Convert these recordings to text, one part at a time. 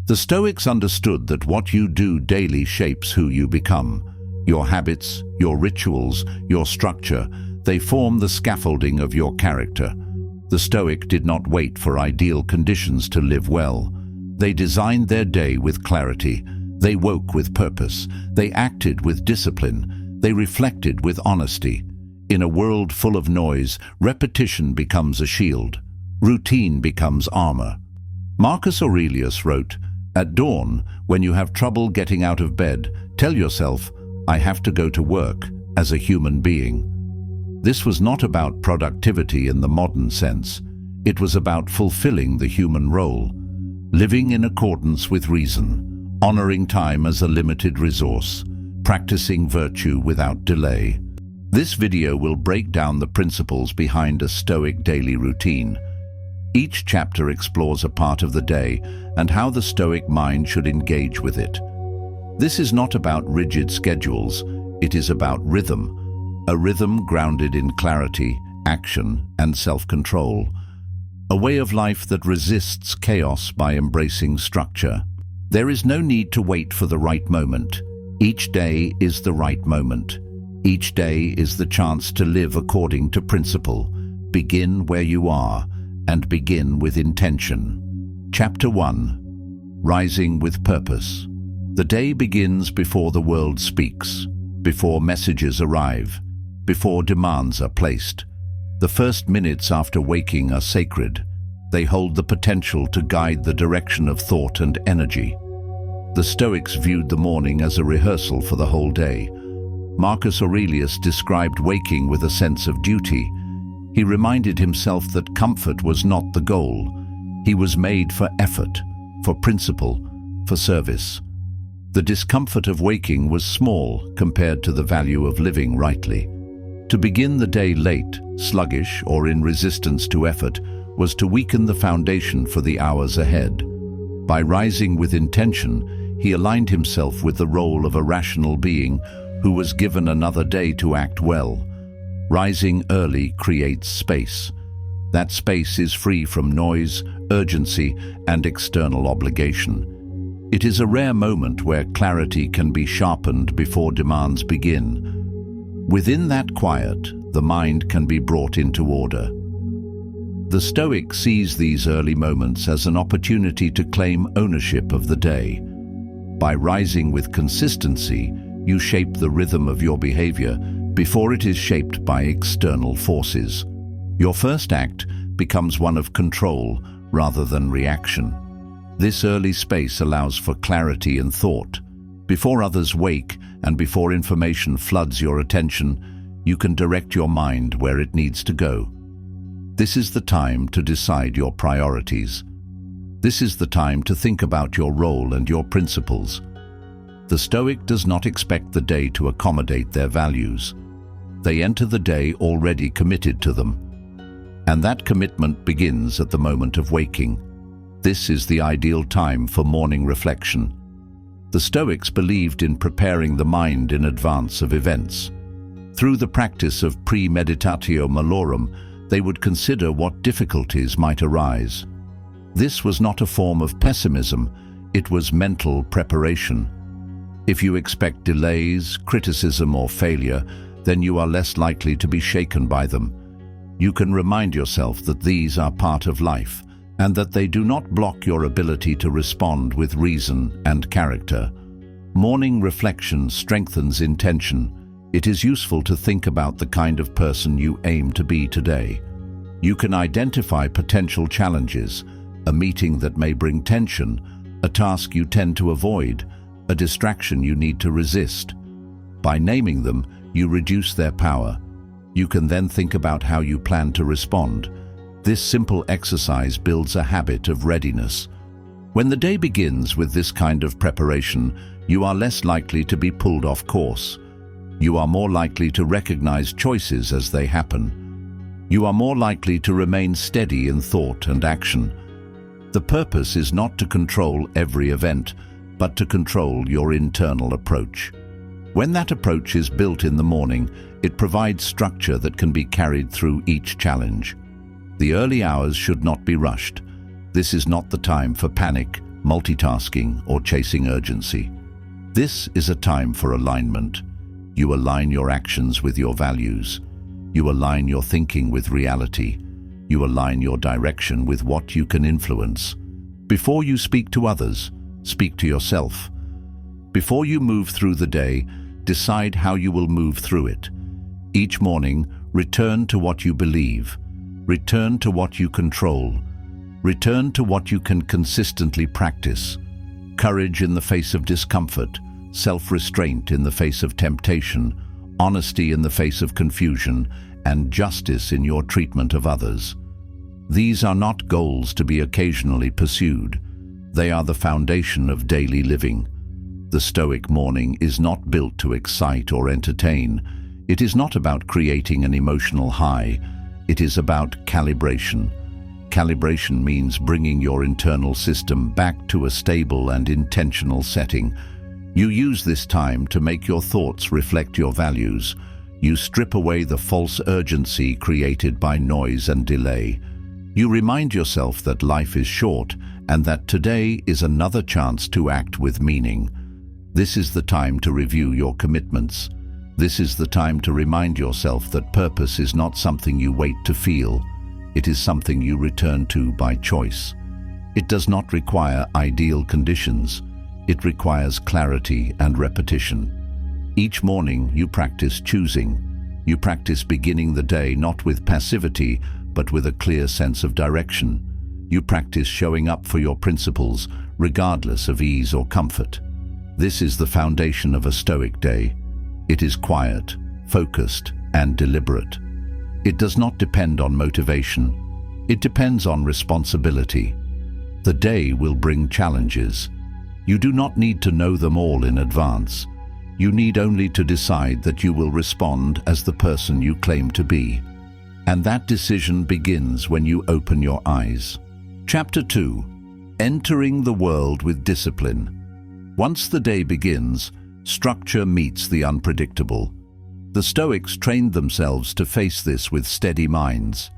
The Stoics understood that what you do daily shapes who you become. Your habits, your rituals, your structure, they form the scaffolding of your character. The Stoic did not wait for ideal conditions to live well. They designed their day with clarity. They woke with purpose. They acted with discipline. They reflected with honesty. In a world full of noise, repetition becomes a shield. Routine becomes armor. Marcus Aurelius wrote, "At dawn, when you have trouble getting out of bed, tell yourself, 'I have to go to work,' as a human being." This was not about productivity in the modern sense. It was about fulfilling the human role, living in accordance with reason, honoring time as a limited resource, practicing virtue without delay. This video will break down the principles behind a Stoic daily routine. Each chapter explores a part of the day and how the Stoic mind should engage with it. This is not about rigid schedules, it is about rhythm, a rhythm grounded in clarity, action, and self-control. A way of life that resists chaos by embracing structure. There is no need to wait for the right moment. Each day is the right moment. Each day is the chance to live according to principle. Begin where you are, and begin with intention. Chapter 1. Rising with Purpose. The day begins before the world speaks, before messages arrive, before demands are placed. The first minutes after waking are sacred. They hold the potential to guide the direction of thought and energy. The Stoics viewed the morning as a rehearsal for the whole day. Marcus Aurelius described waking with a sense of duty. He reminded himself that comfort was not the goal. He was made for effort, for principle, for service. The discomfort of waking was small compared to the value of living rightly. To begin the day late, sluggish, or in resistance to effort was to weaken the foundation for the hours ahead. By rising with intention, he aligned himself with the role of a rational being who was given another day to act well. Rising early creates space. That space is free from noise, urgency, and external obligation. It is a rare moment where clarity can be sharpened before demands begin. Within that quiet, the mind can be brought into order. The Stoic sees these early moments as an opportunity to claim ownership of the day. By rising with consistency, you shape the rhythm of your behavior before it is shaped by external forces. Your first act becomes one of control rather than reaction. This early space allows for clarity in thought. Before others wake and before information floods your attention, you can direct your mind where it needs to go. This is the time to decide your priorities. This is the time to think about your role and your principles. The Stoic does not expect the day to accommodate their values. They enter the day already committed to them. And that commitment begins at the moment of waking. This is the ideal time for morning reflection. The Stoics believed in preparing the mind in advance of events. Through the practice of premeditatio malorum, they would consider what difficulties might arise. This was not a form of pessimism, it was mental preparation. If you expect delays, criticism, or failure, then you are less likely to be shaken by them. You can remind yourself that these are part of life, and that they do not block your ability to respond with reason and character. Morning reflection strengthens intention. It is useful to think about the kind of person you aim to be today. You can identify potential challenges, a meeting that may bring tension, a task you tend to avoid, a distraction you need to resist. By naming them, you reduce their power. You can then think about how you plan to respond. This simple exercise builds a habit of readiness. When the day begins with this kind of preparation, you are less likely to be pulled off course. You are more likely to recognize choices as they happen. You are more likely to remain steady in thought and action. The purpose is not to control every event, but to control your internal approach. When that approach is built in the morning, it provides structure that can be carried through each challenge. The early hours should not be rushed. This is not the time for panic, multitasking, or chasing urgency. This is a time for alignment. You align your actions with your values. You align your thinking with reality. You align your direction with what you can influence. Before you speak to others, speak to yourself. Before you move through the day, decide how you will move through it. Each morning, return to what you believe. Return to what you control. Return to what you can consistently practice. Courage in the face of discomfort, self-restraint in the face of temptation, honesty in the face of confusion, and justice in your treatment of others. These are not goals to be occasionally pursued. They are the foundation of daily living. The Stoic morning is not built to excite or entertain. It is not about creating an emotional high. It is about calibration. Calibration means bringing your internal system back to a stable and intentional setting. You use this time to make your thoughts reflect your values. You strip away the false urgency created by noise and delay. You remind yourself that life is short and that today is another chance to act with meaning. This is the time to review your commitments. This is the time to remind yourself that purpose is not something you wait to feel. It is something you return to by choice. It does not require ideal conditions. It requires clarity and repetition. Each morning you practice choosing. You practice beginning the day not with passivity, but with a clear sense of direction. You practice showing up for your principles, regardless of ease or comfort. This is the foundation of a Stoic day. It is quiet, focused, and deliberate. It does not depend on motivation. It depends on responsibility. The day will bring challenges. You do not need to know them all in advance. You need only to decide that you will respond as the person you claim to be. And that decision begins when you open your eyes. Chapter 2. Entering the world with discipline. Once the day begins, structure meets the unpredictable. The Stoics trained themselves to face this with steady minds.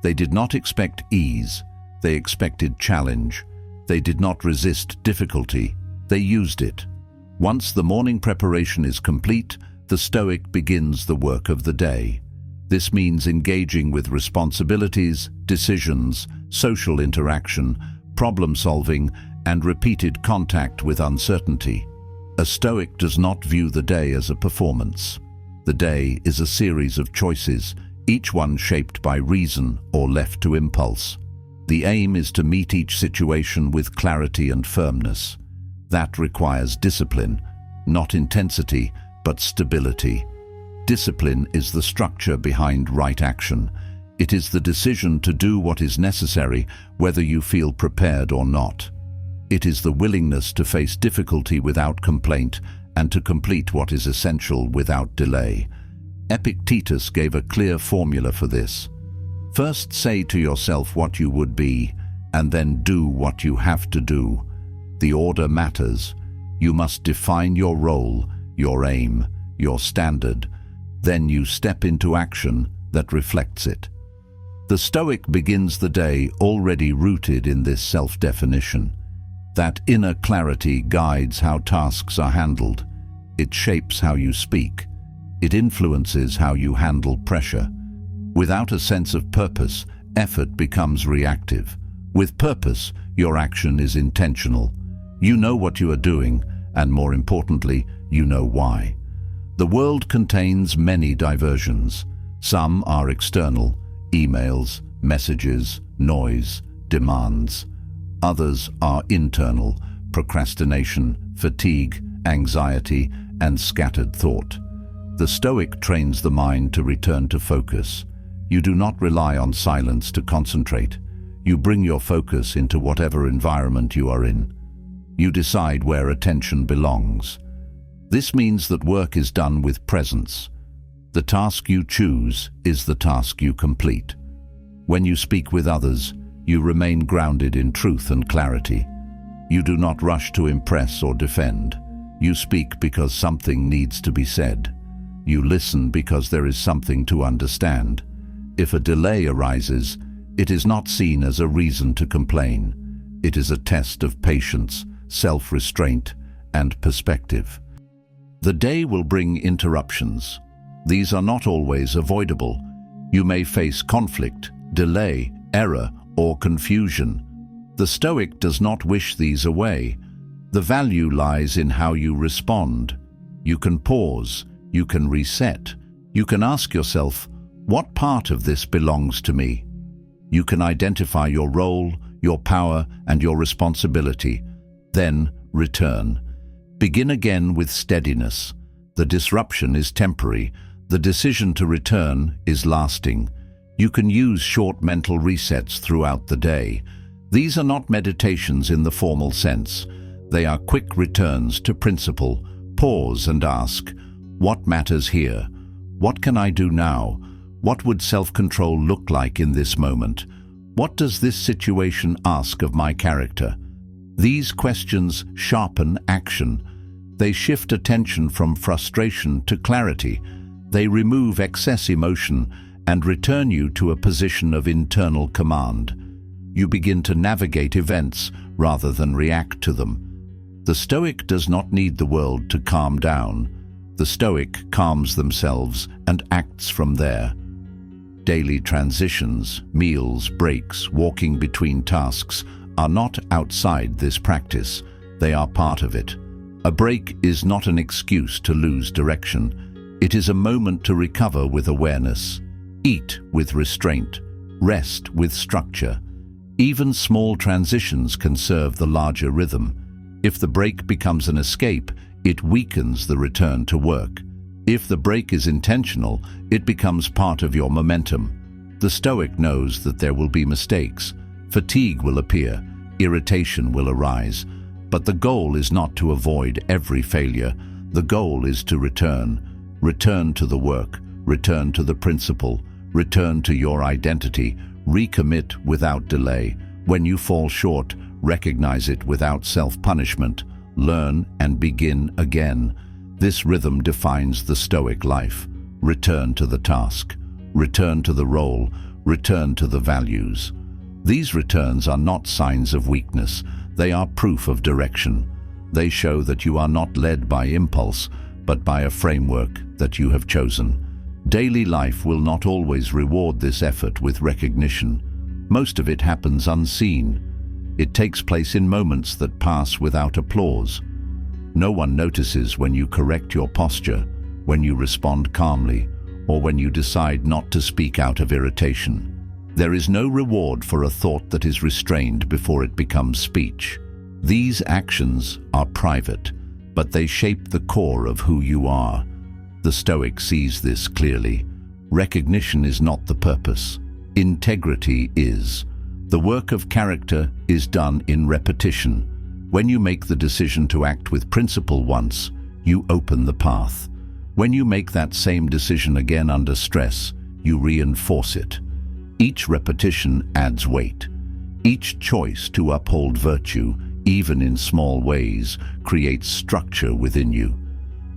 They did not expect ease. They expected challenge. They did not resist difficulty. They used it. Once the morning preparation is complete, the Stoic begins the work of the day. This means engaging with responsibilities, decisions, social interaction, problem-solving, and repeated contact with uncertainty. A Stoic does not view the day as a performance. The day is a series of choices, each one shaped by reason or left to impulse. The aim is to meet each situation with clarity and firmness. That requires discipline, not intensity, but stability. Discipline is the structure behind right action. It is the decision to do what is necessary, whether you feel prepared or not. It is the willingness to face difficulty without complaint and to complete what is essential without delay. Epictetus gave a clear formula for this. First say to yourself what you would be, and then do what you have to do. The order matters. You must define your role, your aim, your standard. Then you step into action that reflects it. The Stoic begins the day already rooted in this self-definition. That inner clarity guides how tasks are handled. It shapes how you speak. It influences how you handle pressure. Without a sense of purpose, effort becomes reactive. With purpose, your action is intentional. You know what you are doing, and more importantly, you know why. The world contains many diversions. Some are external: emails, messages, noise, demands. Others are internal: procrastination, fatigue, anxiety, and scattered thought. The Stoic trains the mind to return to focus. You do not rely on silence to concentrate. You bring your focus into whatever environment you are in. You decide where attention belongs. This means that work is done with presence. The task you choose is the task you complete. When you speak with others, you remain grounded in truth and clarity. You do not rush to impress or defend. You speak because something needs to be said. You listen because there is something to understand. If a delay arises, it is not seen as a reason to complain. It is a test of patience, self-restraint, and perspective. The day will bring interruptions. These are not always avoidable. You may face conflict, delay, error, or confusion. The Stoic does not wish these away. The value lies in how you respond. You can pause, you can reset, you can ask yourself, what part of this belongs to me? You can identify your role, your power, and your responsibility. Then return. Begin again with steadiness. The disruption is temporary. The decision to return is lasting. You can use short mental resets throughout the day. These are not meditations in the formal sense. They are quick returns to principle. Pause and ask, what matters here? What can I do now? What would self-control look like in this moment? What does this situation ask of my character? These questions sharpen action. They shift attention from frustration to clarity. They remove excess emotion and return you to a position of internal command. You begin to navigate events rather than react to them. The Stoic does not need the world to calm down. The Stoic calms themselves and acts from there. Daily transitions, meals, breaks, walking between tasks are not outside this practice. They are part of it. A break is not an excuse to lose direction. It is a moment to recover with awareness. Eat with restraint. Rest with structure. Even small transitions can serve the larger rhythm. If the break becomes an escape, it weakens the return to work. If the break is intentional, it becomes part of your momentum. The Stoic knows that there will be mistakes. Fatigue will appear. Irritation will arise. But the goal is not to avoid every failure. The goal is to return. Return to the work. Return to the principle. Return to your identity. Recommit without delay. When you fall short, recognize it without self-punishment. Learn and begin again. This rhythm defines the Stoic life. Return to the task. Return to the role. Return to the values. These returns are not signs of weakness. They are proof of direction. They show that you are not led by impulse, but by a framework that you have chosen. Daily life will not always reward this effort with recognition. Most of it happens unseen. It takes place in moments that pass without applause. No one notices when you correct your posture, when you respond calmly, or when you decide not to speak out of irritation. There is no reward for a thought that is restrained before it becomes speech. These actions are private, but they shape the core of who you are. The Stoic sees this clearly. Recognition is not the purpose. Integrity is. The work of character is done in repetition. When you make the decision to act with principle once, you open the path. When you make that same decision again under stress, you reinforce it. Each repetition adds weight. Each choice to uphold virtue, even in small ways, creates structure within you.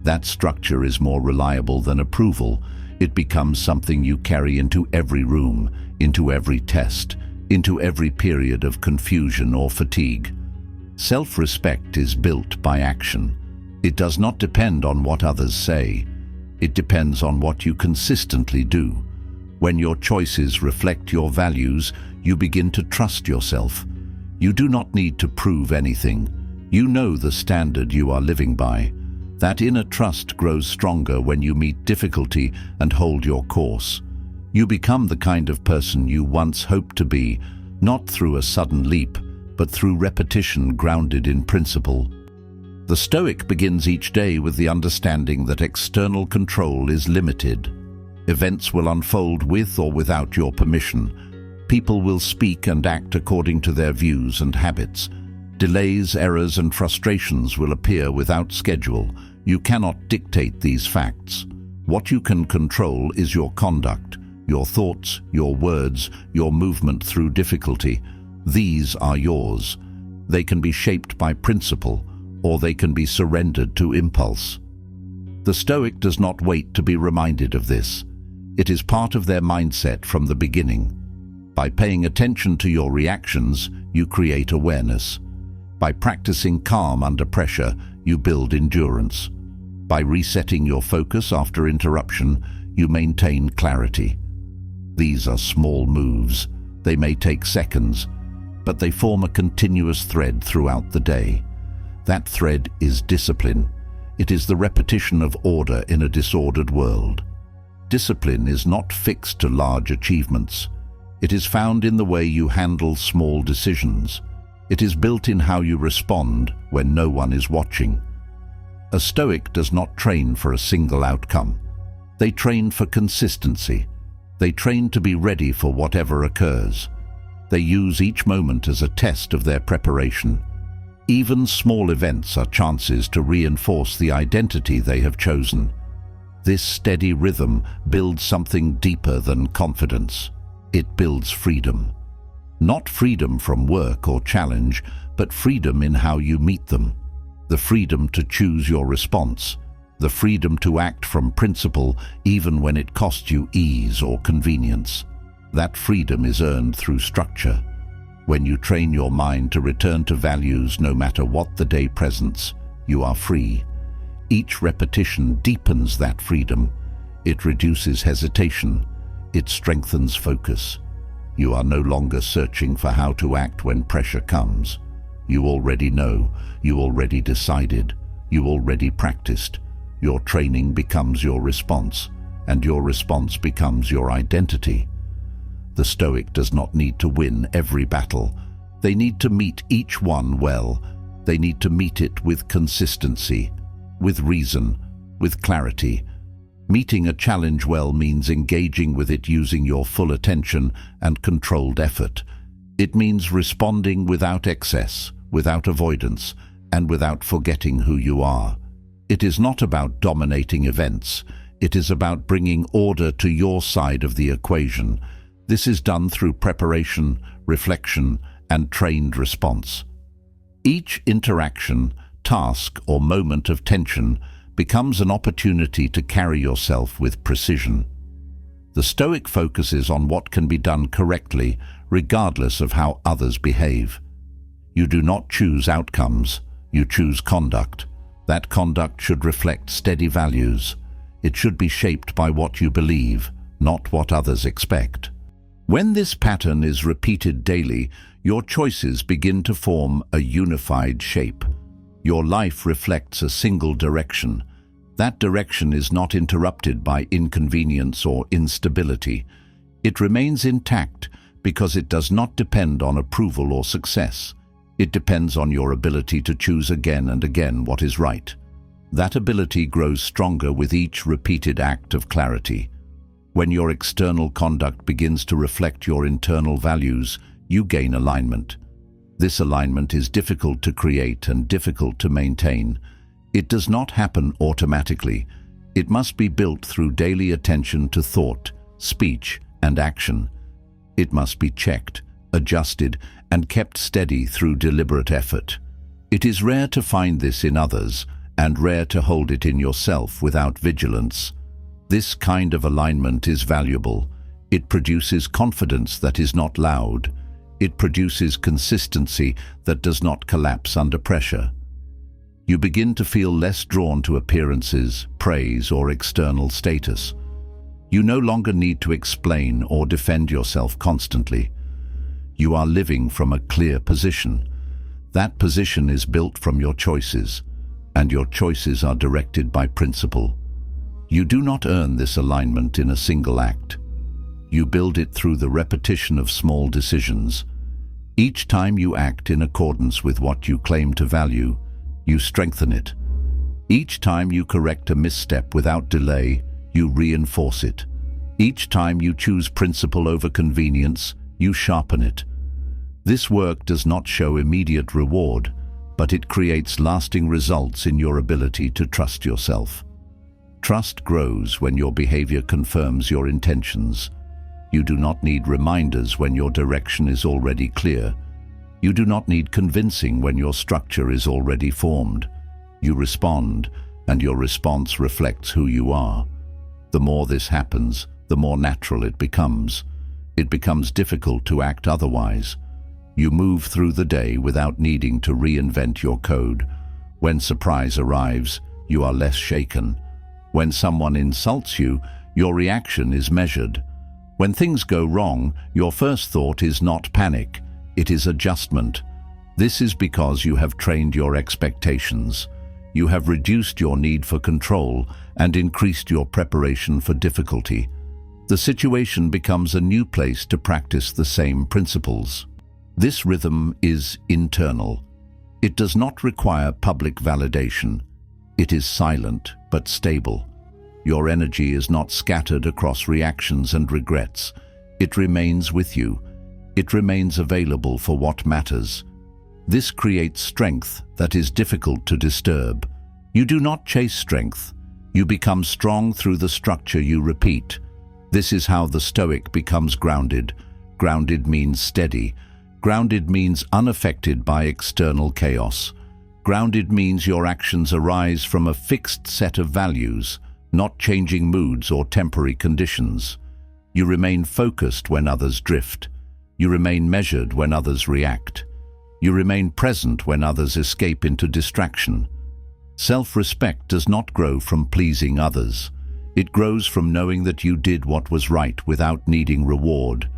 That structure is more reliable than approval. It becomes something you carry into every room, into every test, into every period of confusion or fatigue. Self-respect is built by action. It does not depend on what others say. It depends on what you consistently do. When your choices reflect your values, you begin to trust yourself. You do not need to prove anything. You know the standard you are living by. That inner trust grows stronger when you meet difficulty and hold your course. You become the kind of person you once hoped to be, not through a sudden leap, but through repetition grounded in principle. The Stoic begins each day with the understanding that external control is limited. Events will unfold with or without your permission. People will speak and act according to their views and habits. Delays, errors, and frustrations will appear without schedule. You cannot dictate these facts. What you can control is your conduct, your thoughts, your words, your movement through difficulty. These are yours. They can be shaped by principle, or they can be surrendered to impulse. The Stoic does not wait to be reminded of this. It is part of their mindset from the beginning. By paying attention to your reactions, you create awareness. By practicing calm under pressure, you build endurance. By resetting your focus after interruption, you maintain clarity. These are small moves. They may take seconds, but they form a continuous thread throughout the day. That thread is discipline. It is the repetition of order in a disordered world. Discipline is not fixed to large achievements. It is found in the way you handle small decisions. It is built in how you respond when no one is watching. A Stoic does not train for a single outcome. They train for consistency. They train to be ready for whatever occurs. They use each moment as a test of their preparation. Even small events are chances to reinforce the identity they have chosen. This steady rhythm builds something deeper than confidence. It builds freedom. Not freedom from work or challenge, but freedom in how you meet them. The freedom to choose your response. The freedom to act from principle even when it costs you ease or convenience. That freedom is earned through structure. When you train your mind to return to values no matter what the day presents, you are free. Each repetition deepens that freedom. It reduces hesitation. It strengthens focus. You are no longer searching for how to act when pressure comes. You already know. You already decided. You already practiced. Your training becomes your response, and your response becomes your identity. The Stoic does not need to win every battle. They need to meet each one well. They need to meet it with consistency, with reason, with clarity. Meeting a challenge well means engaging with it using your full attention and controlled effort. It means responding without excess, without avoidance, and without forgetting who you are. It is not about dominating events. It is about bringing order to your side of the equation. This is done through preparation, reflection, and trained response. Each interaction, task, or moment of tension becomes an opportunity to carry yourself with precision. The Stoic focuses on what can be done correctly, regardless of how others behave. You do not choose outcomes, you choose conduct. That conduct should reflect steady values. It should be shaped by what you believe, not what others expect. When this pattern is repeated daily, your choices begin to form a unified shape. Your life reflects a single direction. That direction is not interrupted by inconvenience or instability. It remains intact because it does not depend on approval or success. It depends on your ability to choose again and again what is right. That ability grows stronger with each repeated act of clarity. When your external conduct begins to reflect your internal values, you gain alignment. This alignment is difficult to create and difficult to maintain. It does not happen automatically. It must be built through daily attention to thought, speech, and action. It must be checked, adjusted, and kept steady through deliberate effort. It is rare to find this in others, and rare to hold it in yourself without vigilance. This kind of alignment is valuable. It produces confidence that is not loud. It produces consistency that does not collapse under pressure. You begin to feel less drawn to appearances, praise, or external status. You no longer need to explain or defend yourself constantly. You are living from a clear position. That position is built from your choices, and your choices are directed by principle. You do not earn this alignment in a single act. You build it through the repetition of small decisions. Each time you act in accordance with what you claim to value, you strengthen it. Each time you correct a misstep without delay, you reinforce it. Each time you choose principle over convenience, you sharpen it. This work does not show immediate reward, but it creates lasting results in your ability to trust yourself. Trust grows when your behavior confirms your intentions. You do not need reminders when your direction is already clear. You do not need convincing when your structure is already formed. You respond, and your response reflects who you are. The more this happens, the more natural it becomes. it becomes difficult to act otherwise. You move through the day without needing to reinvent your code. When surprise arrives, you are less shaken. When someone insults you, your reaction is measured. When things go wrong, your first thought is not panic, it is adjustment. This is because you have trained your expectations. You have reduced your need for control and increased your preparation for difficulty. The situation becomes a new place to practice the same principles. This rhythm is internal. It does not require public validation. It is silent but stable. Your energy is not scattered across reactions and regrets. It remains with you. It remains available for what matters. This creates strength that is difficult to disturb. You do not chase strength. You become strong through the structure you repeat. This is how the Stoic becomes grounded. Grounded means steady. Grounded means unaffected by external chaos. Grounded means your actions arise from a fixed set of values, not changing moods or temporary conditions. You remain focused when others drift. You remain measured when others react. You remain present when others escape into distraction. Self-respect does not grow from pleasing others. It grows from knowing that you did what was right without needing reward.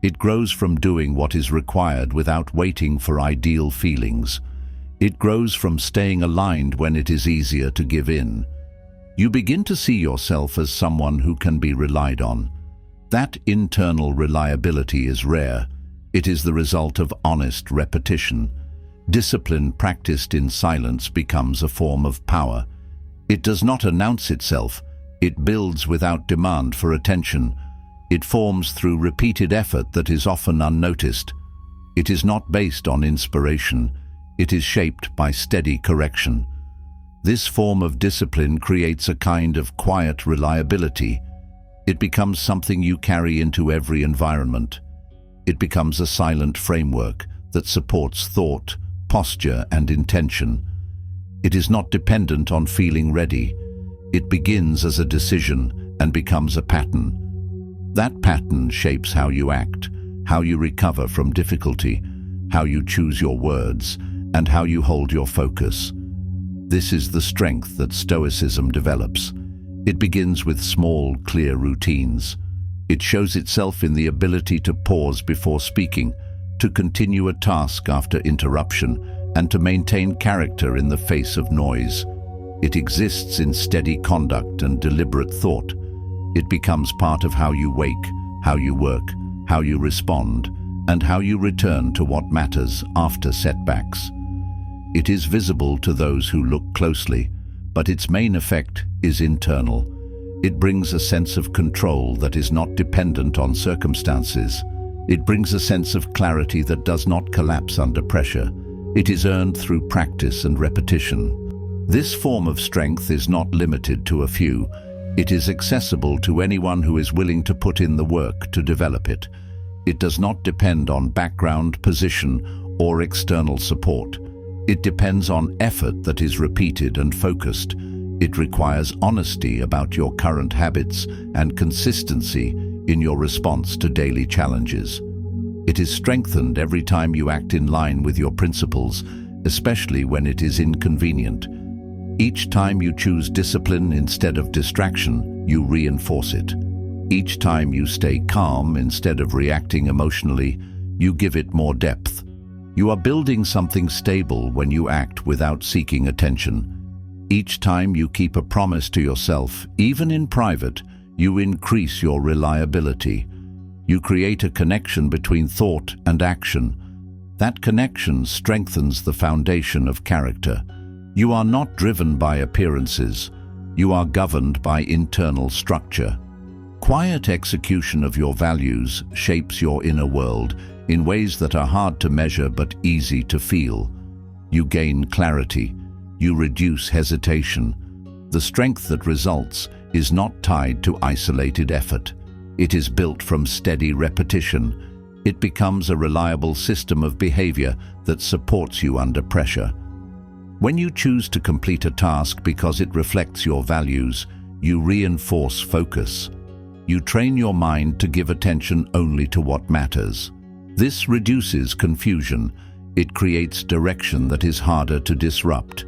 It grows from doing what is required without waiting for ideal feelings. It grows from staying aligned when it is easier to give in. You begin to see yourself as someone who can be relied on. That internal reliability is rare. It is the result of honest repetition. Discipline practiced in silence becomes a form of power. It does not announce itself. It builds without demand for attention. It forms through repeated effort that is often unnoticed. It is not based on inspiration. It is shaped by steady correction. This form of discipline creates a kind of quiet reliability. It becomes something you carry into every environment. It becomes a silent framework that supports thought, posture, and intention. It is not dependent on feeling ready. It begins as a decision and becomes a pattern. That pattern shapes how you act, how you recover from difficulty, how you choose your words, and how you hold your focus. This is the strength that Stoicism develops. It begins with small, clear routines. It shows itself in the ability to pause before speaking, to continue a task after interruption, and to maintain character in the face of noise. It exists in steady conduct and deliberate thought. It becomes part of how you wake, how you work, how you respond, and how you return to what matters after setbacks. It is visible to those who look closely, but its main effect is internal. It brings a sense of control that is not dependent on circumstances. It brings a sense of clarity that does not collapse under pressure. It is earned through practice and repetition. This form of strength is not limited to a few. It is accessible to anyone who is willing to put in the work to develop it. It does not depend on background, position, or external support. It depends on effort that is repeated and focused. It requires honesty about your current habits and consistency in your response to daily challenges. It is strengthened every time you act in line with your principles, especially when it is inconvenient. Each time you choose discipline instead of distraction, you reinforce it. Each time you stay calm instead of reacting emotionally, you give it more depth. You are building something stable when you act without seeking attention. Each time you keep a promise to yourself, even in private, you increase your reliability. You create a connection between thought and action. That connection strengthens the foundation of character. You are not driven by appearances. You are governed by internal structure. Quiet execution of your values shapes your inner world in ways that are hard to measure but easy to feel. You gain clarity. You reduce hesitation. The strength that results is not tied to isolated effort. It is built from steady repetition. It becomes a reliable system of behavior that supports you under pressure. When you choose to complete a task because it reflects your values, you reinforce focus. You train your mind to give attention only to what matters. This reduces confusion. It creates direction that is harder to disrupt.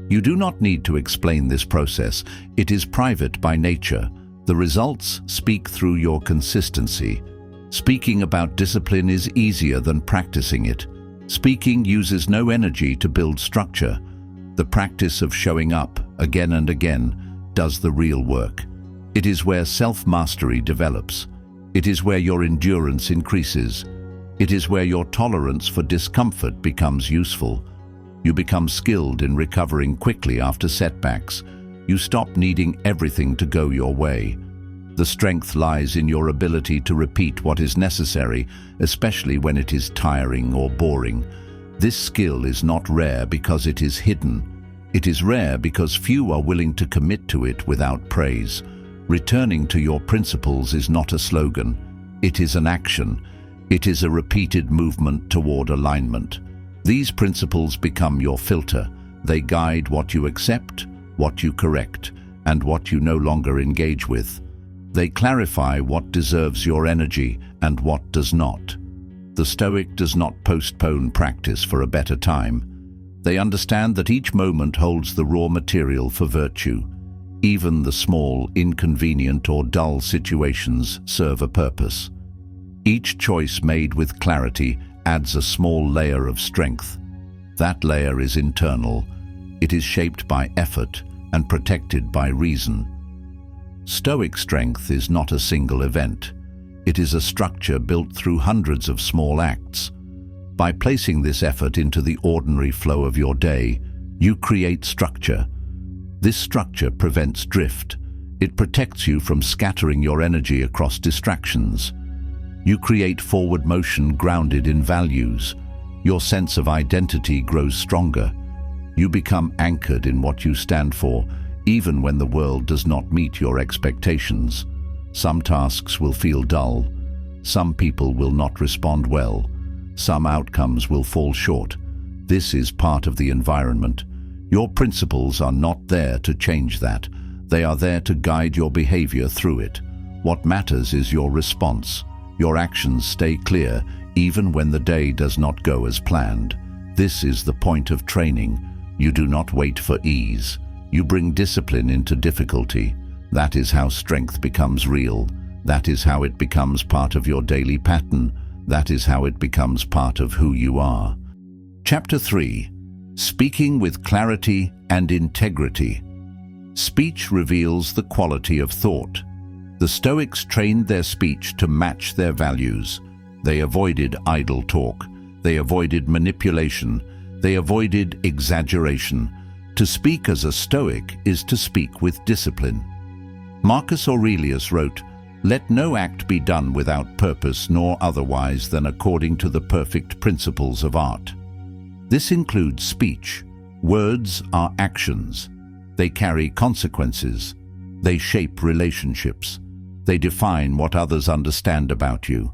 You do not need to explain this process. It is private by nature. The results speak through your consistency. Speaking about discipline is easier than practicing it. Speaking uses no energy to build structure. The practice of showing up again and again does the real work. It is where self-mastery develops. It is where your endurance increases. It is where your tolerance for discomfort becomes useful. You become skilled in recovering quickly after setbacks. You stop needing everything to go your way. The strength lies in your ability to repeat what is necessary, especially when it is tiring or boring. This skill is not rare because it is hidden. It is rare because few are willing to commit to it without praise. Returning to your principles is not a slogan. It is an action. It is a repeated movement toward alignment. These principles become your filter. They guide what you accept, what you correct, and what you no longer engage with. They clarify what deserves your energy and what does not. The Stoic does not postpone practice for a better time. They understand that each moment holds the raw material for virtue. Even the small, inconvenient or dull situations serve a purpose. Each choice made with clarity adds a small layer of strength. That layer is internal. It is shaped by effort and protected by reason. Stoic strength is not a single event. It is a structure built through hundreds of small acts. By placing this effort into the ordinary flow of your day, you create structure. This structure prevents drift. It protects you from scattering your energy across distractions. You create forward motion grounded in values. Your sense of identity grows stronger. You become anchored in what you stand for, even when the world does not meet your expectations. Some tasks will feel dull. Some people will not respond well. Some outcomes will fall short. This is part of the environment. Your principles are not there to change that. They are there to guide your behavior through it. What matters is your response. Your actions stay clear even when the day does not go as planned. This is the point of training. You do not wait for ease. You bring discipline into difficulty. That is how strength becomes real. That is how it becomes part of your daily pattern. That is how it becomes part of who you are. Chapter 3. Speaking with clarity and integrity. Speech reveals the quality of thought. The Stoics trained their speech to match their values. They avoided idle talk. They avoided manipulation. They avoided exaggeration. To speak as a Stoic is to speak with discipline. Marcus Aurelius wrote, "Let no act be done without purpose nor otherwise than according to the perfect principles of art." This includes speech. Words are actions. They carry consequences. They shape relationships. They define what others understand about you.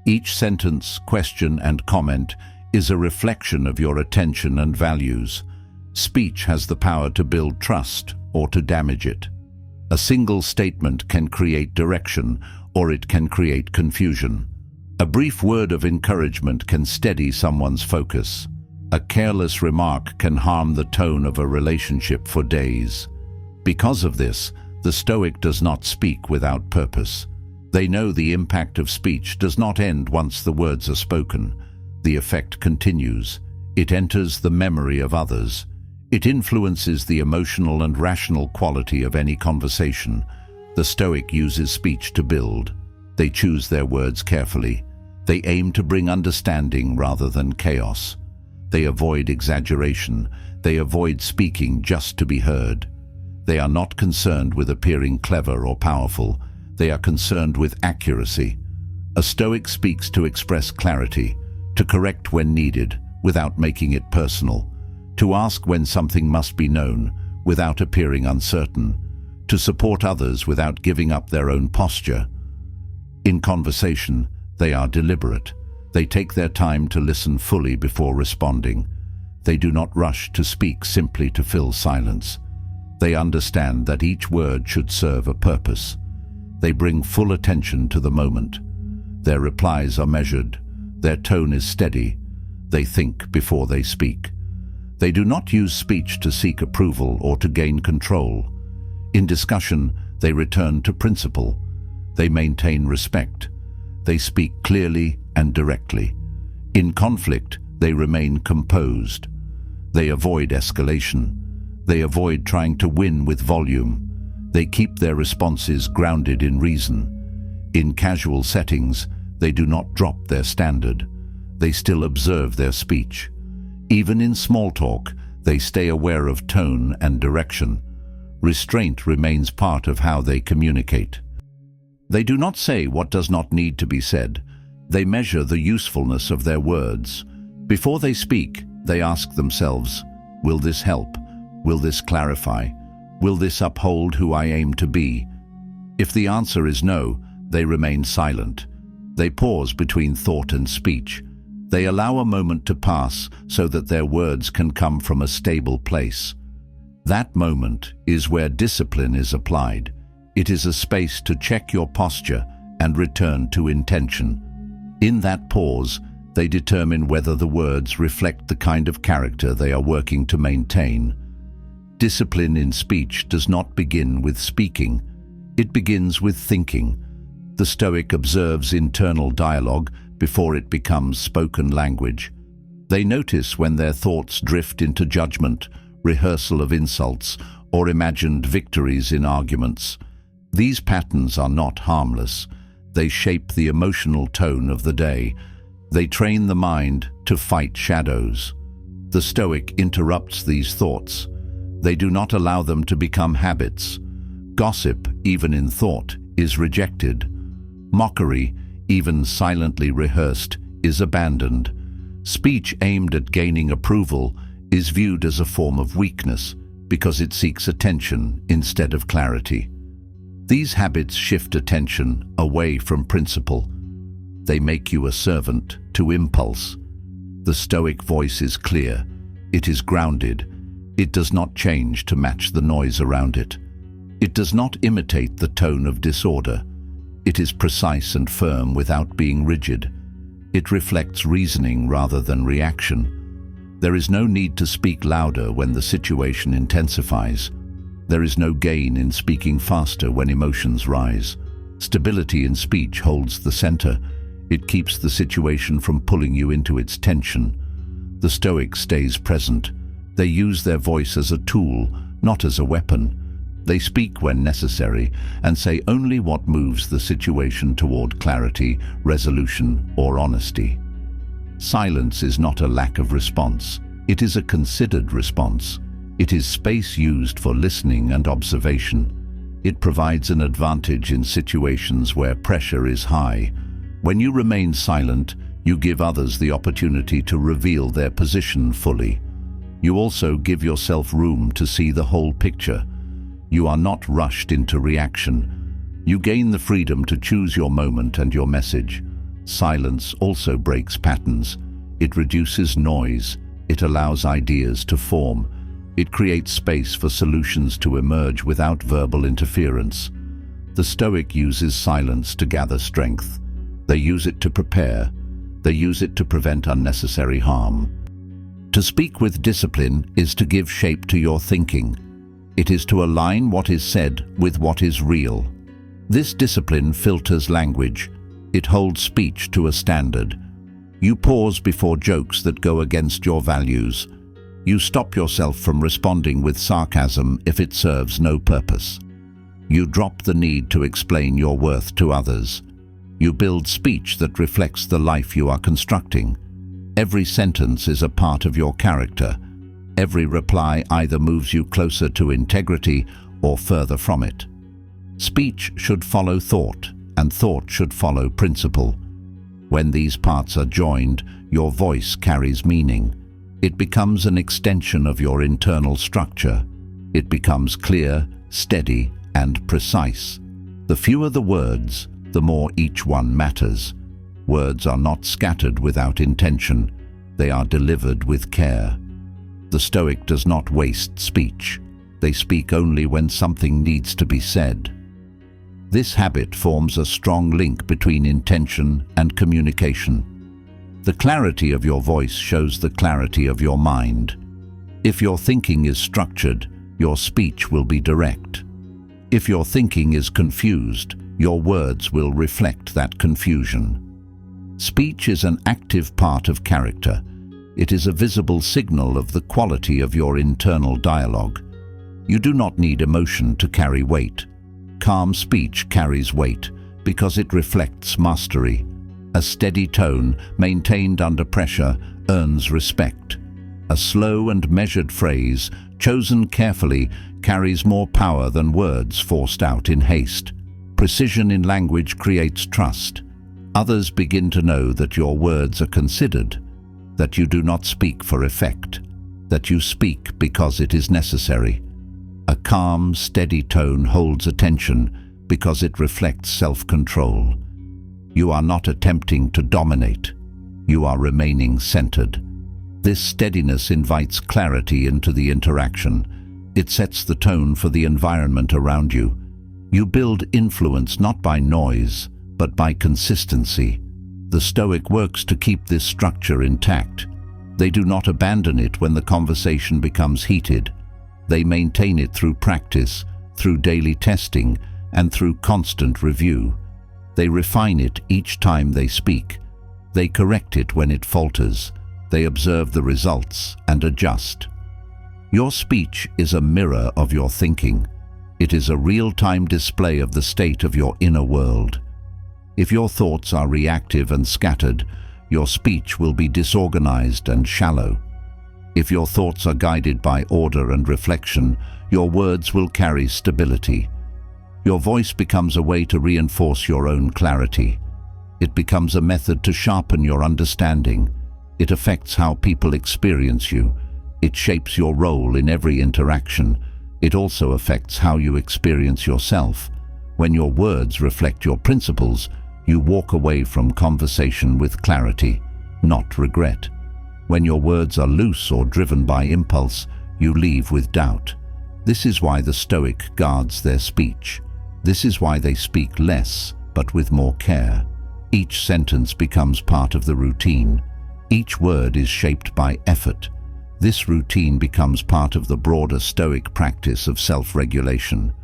Each sentence, question, and comment is a reflection of your attention and values. Speech has the power to build trust or to damage it. A single statement can create direction, or it can create confusion. A brief word of encouragement can steady someone's focus. A careless remark can harm the tone of a relationship for days. Because of this, the Stoic does not speak without purpose. They know the impact of speech does not end once the words are spoken. The effect continues. It enters the memory of others. It influences the emotional and rational quality of any conversation. The Stoic uses speech to build. They choose their words carefully. They aim to bring understanding rather than chaos. They avoid exaggeration. They avoid speaking just to be heard. They are not concerned with appearing clever or powerful. They are concerned with accuracy. A Stoic speaks to express clarity, to correct when needed, without making it personal, to ask when something must be known, without appearing uncertain, to support others without giving up their own posture. In conversation, they are deliberate. They take their time to listen fully before responding. They do not rush to speak simply to fill silence. They understand that each word should serve a purpose. They bring full attention to the moment. Their replies are measured. Their tone is steady. They think before they speak. They do not use speech to seek approval or to gain control. In discussion, they return to principle. They maintain respect. They speak clearly and directly. In conflict, they remain composed. They avoid escalation. They avoid trying to win with volume. They keep their responses grounded in reason. In casual settings, they do not drop their standard. They still observe their speech. Even in small talk, they stay aware of tone and direction. Restraint remains part of how they communicate. They do not say what does not need to be said. They measure the usefulness of their words. Before they speak, they ask themselves, will this help? Will this clarify? Will this uphold who I aim to be? If the answer is no, they remain silent. They pause between thought and speech. They allow a moment to pass so that their words can come from a stable place. That moment is where discipline is applied. It is a space to check your posture and return to intention. In that pause, they determine whether the words reflect the kind of character they are working to maintain. Discipline in speech does not begin with speaking. It begins with thinking. The Stoic observes internal dialogue before it becomes spoken language. They notice when their thoughts drift into judgment, rehearsal of insults, or imagined victories in arguments. These patterns are not harmless. They shape the emotional tone of the day. They train the mind to fight shadows. The Stoic interrupts these thoughts. They do not allow them to become habits. Gossip, even in thought, is rejected. Mockery, even silently rehearsed, is abandoned. Speech aimed at gaining approval is viewed as a form of weakness because it seeks attention instead of clarity. These habits shift attention away from principle. They make you a servant to impulse. The Stoic voice is clear. It is grounded. It does not change to match the noise around it. It does not imitate the tone of disorder. It is precise and firm without being rigid. It reflects reasoning rather than reaction. There is no need to speak louder when the situation intensifies. There is no gain in speaking faster when emotions rise. Stability in speech holds the center. It keeps the situation from pulling you into its tension. The Stoic stays present. They use their voice as a tool, not as a weapon. They speak when necessary and say only what moves the situation toward clarity, resolution, or honesty. Silence is not a lack of response. It is a considered response. It is space used for listening and observation. It provides an advantage in situations where pressure is high. When you remain silent, you give others the opportunity to reveal their position fully. You also give yourself room to see the whole picture. You are not rushed into reaction. You gain the freedom to choose your moment and your message. Silence also breaks patterns. It reduces noise. It allows ideas to form. It creates space for solutions to emerge without verbal interference. The Stoic uses silence to gather strength. They use it to prepare. They use it to prevent unnecessary harm. To speak with discipline is to give shape to your thinking. It is to align what is said with what is real. This discipline filters language. It holds speech to a standard. You pause before jokes that go against your values. You stop yourself from responding with sarcasm if it serves no purpose. You drop the need to explain your worth to others. You build speech that reflects the life you are constructing. Every sentence is a part of your character. Every reply either moves you closer to integrity or further from it. Speech should follow thought, and thought should follow principle. When these parts are joined, your voice carries meaning. It becomes an extension of your internal structure. It becomes clear, steady, and precise. The fewer the words, the more each one matters. Words are not scattered without intention. They are delivered with care. The Stoic does not waste speech. They speak only when something needs to be said. This habit forms a strong link between intention and communication. The clarity of your voice shows the clarity of your mind. If your thinking is structured, your speech will be direct. If your thinking is confused, your words will reflect that confusion. Speech is an active part of character. It is a visible signal of the quality of your internal dialogue. You do not need emotion to carry weight. Calm speech carries weight because it reflects mastery. A steady tone, maintained under pressure, earns respect. A slow and measured phrase, chosen carefully, carries more power than words forced out in haste. Precision in language creates trust. Others begin to know that your words are considered, that you do not speak for effect, that you speak because it is necessary. A calm, steady tone holds attention because it reflects self-control. You are not attempting to dominate. You are remaining centered. This steadiness invites clarity into the interaction. It sets the tone for the environment around you. You build influence not by noise, but by consistency. The Stoic works to keep this structure intact. They do not abandon it when the conversation becomes heated. They maintain it through practice, through daily testing, and through constant review. They refine it each time they speak. They correct it when it falters. They observe the results and adjust. Your speech is a mirror of your thinking. It is a real-time display of the state of your inner world. If your thoughts are reactive and scattered, your speech will be disorganized and shallow. If your thoughts are guided by order and reflection, your words will carry stability. Your voice becomes a way to reinforce your own clarity. It becomes a method to sharpen your understanding. It affects how people experience you. It shapes your role in every interaction. It also affects how you experience yourself. When your words reflect your principles, you walk away from conversation with clarity, not regret. When your words are loose or driven by impulse, you leave with doubt. This is why the Stoic guards their speech. This is why they speak less, but with more care. Each sentence becomes part of the routine. Each word is shaped by effort. This routine becomes part of the broader Stoic practice of self-regulation.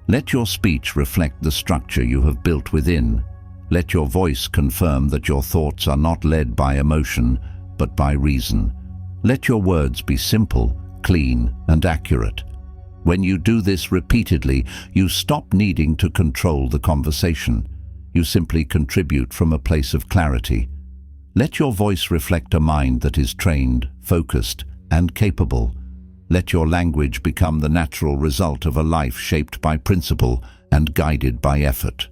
Let your speech reflect the structure you have built within. Let your voice confirm that your thoughts are not led by emotion, but by reason. Let your words be simple, clean, and accurate. When you do this repeatedly, you stop needing to control the conversation. You simply contribute from a place of clarity. Let your voice reflect a mind that is trained, focused, and capable. Let your language become the natural result of a life shaped by principle and guided by effort.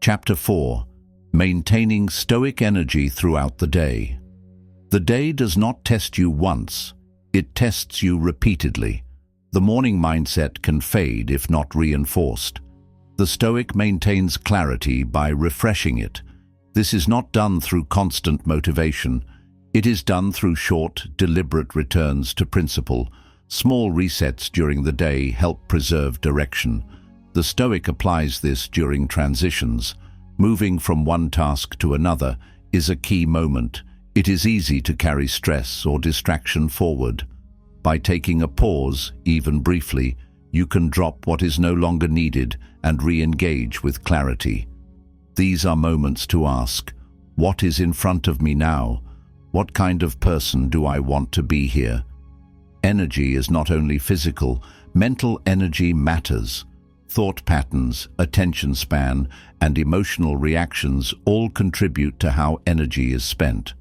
Chapter 4. Maintaining Stoic energy throughout the day. The day does not test you once, it tests you repeatedly. The morning mindset can fade if not reinforced. The Stoic maintains clarity by refreshing it. This is not done through constant motivation. It is done through short, deliberate returns to principle. Small resets during the day help preserve direction. The Stoic applies this during transitions. Moving from one task to another is a key moment. It is easy to carry stress or distraction forward. By taking a pause, even briefly, you can drop what is no longer needed and re-engage with clarity. These are moments to ask, what is in front of me now? What kind of person do I want to be here? Energy is not only physical, mental energy matters. Thought patterns, attention span, and emotional reactions all contribute to how energy is spent.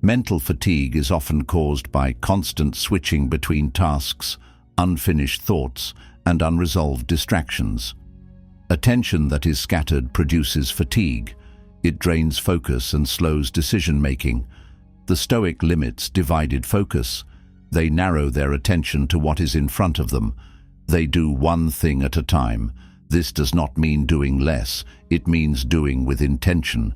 Mental fatigue is often caused by constant switching between tasks, unfinished thoughts, and unresolved distractions. Attention that is scattered produces fatigue. It drains focus and slows decision-making. The Stoic limits divided focus. They narrow their attention to what is in front of them. They do one thing at a time. This does not mean doing less, it means doing with intention.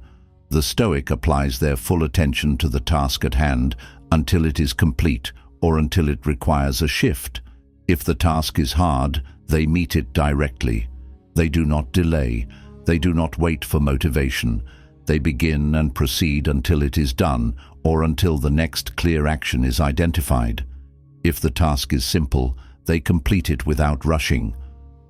The Stoic applies their full attention to the task at hand until it is complete or until it requires a shift. If the task is hard, they meet it directly. They do not delay. They do not wait for motivation. They begin and proceed until it is done, or until the next clear action is identified. If the task is simple, they complete it without rushing.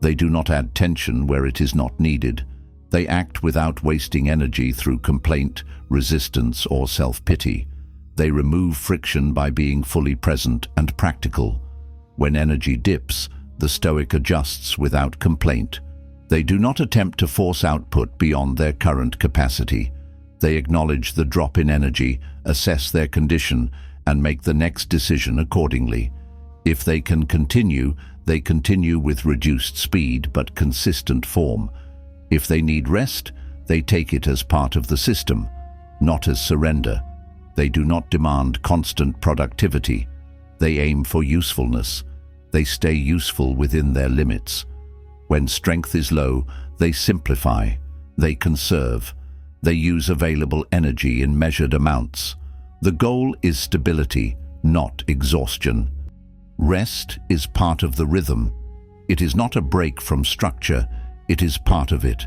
They do not add tension where it is not needed. They act without wasting energy through complaint, resistance, or self-pity. They remove friction by being fully present and practical. When energy dips, the Stoic adjusts without complaint. They do not attempt to force output beyond their current capacity. They acknowledge the drop in energy, assess their condition, and make the next decision accordingly. If they can continue, they continue with reduced speed but consistent form. If they need rest, they take it as part of the system, not as surrender. They do not demand constant productivity. They aim for usefulness. They stay useful within their limits. When strength is low, they simplify. They conserve. They use available energy in measured amounts. The goal is stability, not exhaustion. Rest is part of the rhythm. It is not a break from structure, it is part of it.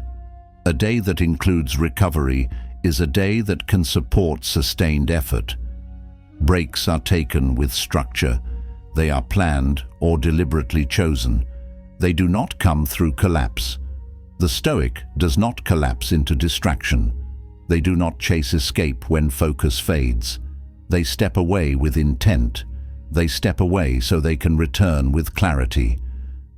A day that includes recovery is a day that can support sustained effort. Breaks are taken with structure. They are planned or deliberately chosen. They do not come through collapse. The Stoic does not collapse into distraction. They do not chase escape when focus fades. They step away with intent. They step away so they can return with clarity.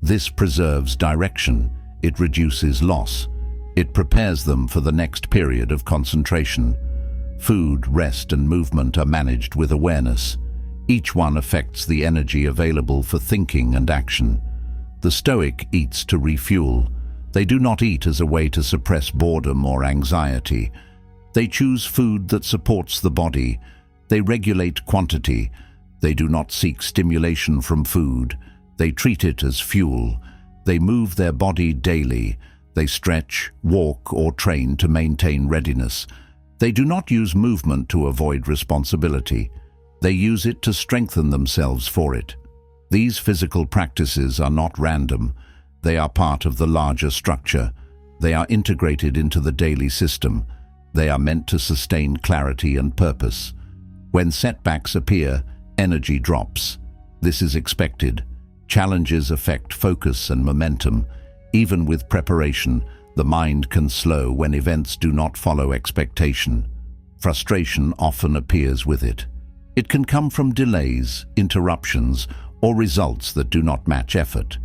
This preserves direction. It reduces loss. It prepares them for the next period of concentration. Food, rest, and movement are managed with awareness. Each one affects the energy available for thinking and action. The Stoic eats to refuel. They do not eat as a way to suppress boredom or anxiety. They choose food that supports the body. They regulate quantity. They do not seek stimulation from food. They treat it as fuel. They move their body daily. They stretch, walk, or train to maintain readiness. They do not use movement to avoid responsibility. They use it to strengthen themselves for it. These physical practices are not random. They are part of the larger structure. They are integrated into the daily system. They are meant to sustain clarity and purpose. When setbacks appear, energy drops. This is expected. Challenges affect focus and momentum. Even with preparation, the mind can slow when events do not follow expectation. Frustration often appears with it. It can come from delays, interruptions, or results that do not match effort.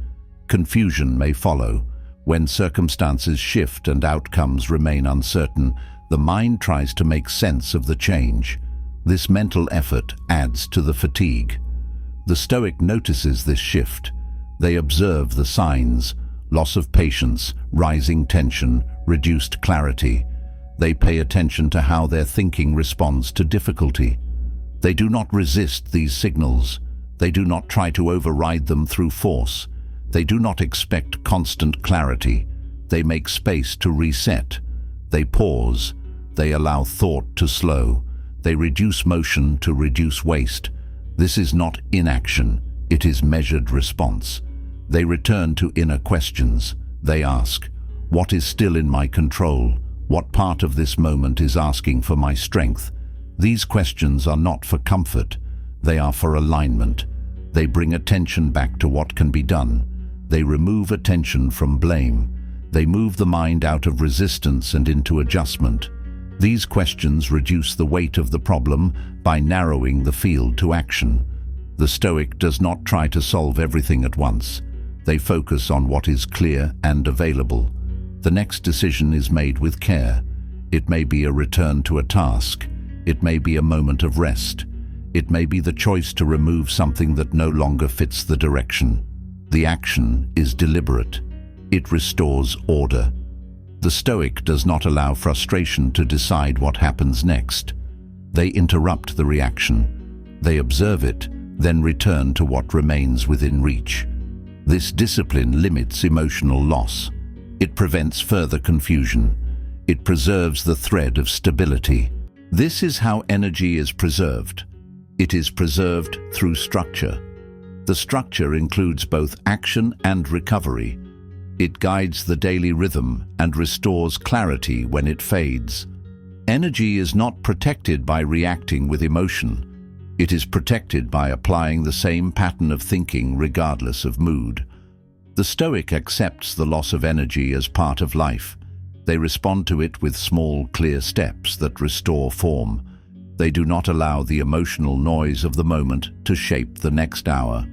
Confusion may follow. When circumstances shift and outcomes remain uncertain, the mind tries to make sense of the change. This mental effort adds to the fatigue. The Stoic notices this shift. They observe the signs: loss of patience, rising tension, reduced clarity. They pay attention to how their thinking responds to difficulty. They do not resist these signals. They do not try to override them through force. They do not expect constant clarity. They make space to reset. They pause. They allow thought to slow. They reduce motion to reduce waste. This is not inaction. It is measured response. They return to inner questions. They ask, what is still in my control? What part of this moment is asking for my strength? These questions are not for comfort. They are for alignment. They bring attention back to what can be done. They remove attention from blame. They move the mind out of resistance and into adjustment. These questions reduce the weight of the problem by narrowing the field to action. The Stoic does not try to solve everything at once. They focus on what is clear and available. The next decision is made with care. It may be a return to a task. It may be a moment of rest. It may be the choice to remove something that no longer fits the direction. The action is deliberate. It restores order. The Stoic does not allow frustration to decide what happens next. They interrupt the reaction. They observe it, then return to what remains within reach. This discipline limits emotional loss. It prevents further confusion. It preserves the thread of stability. This is how energy is preserved. It is preserved through structure. The structure includes both action and recovery. It guides the daily rhythm and restores clarity when it fades. Energy is not protected by reacting with emotion. It is protected by applying the same pattern of thinking regardless of mood. The Stoic accepts the loss of energy as part of life. They respond to it with small, clear steps that restore form. They do not allow the emotional noise of the moment to shape the next hour.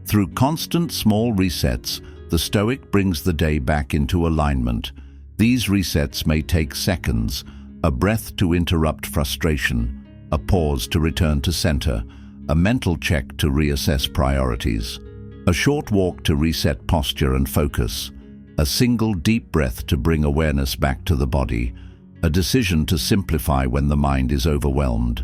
Through constant small resets, the Stoic brings the day back into alignment. These resets may take seconds, a breath to interrupt frustration, a pause to return to center, a mental check to reassess priorities, a short walk to reset posture and focus, a single deep breath to bring awareness back to the body, a decision to simplify when the mind is overwhelmed.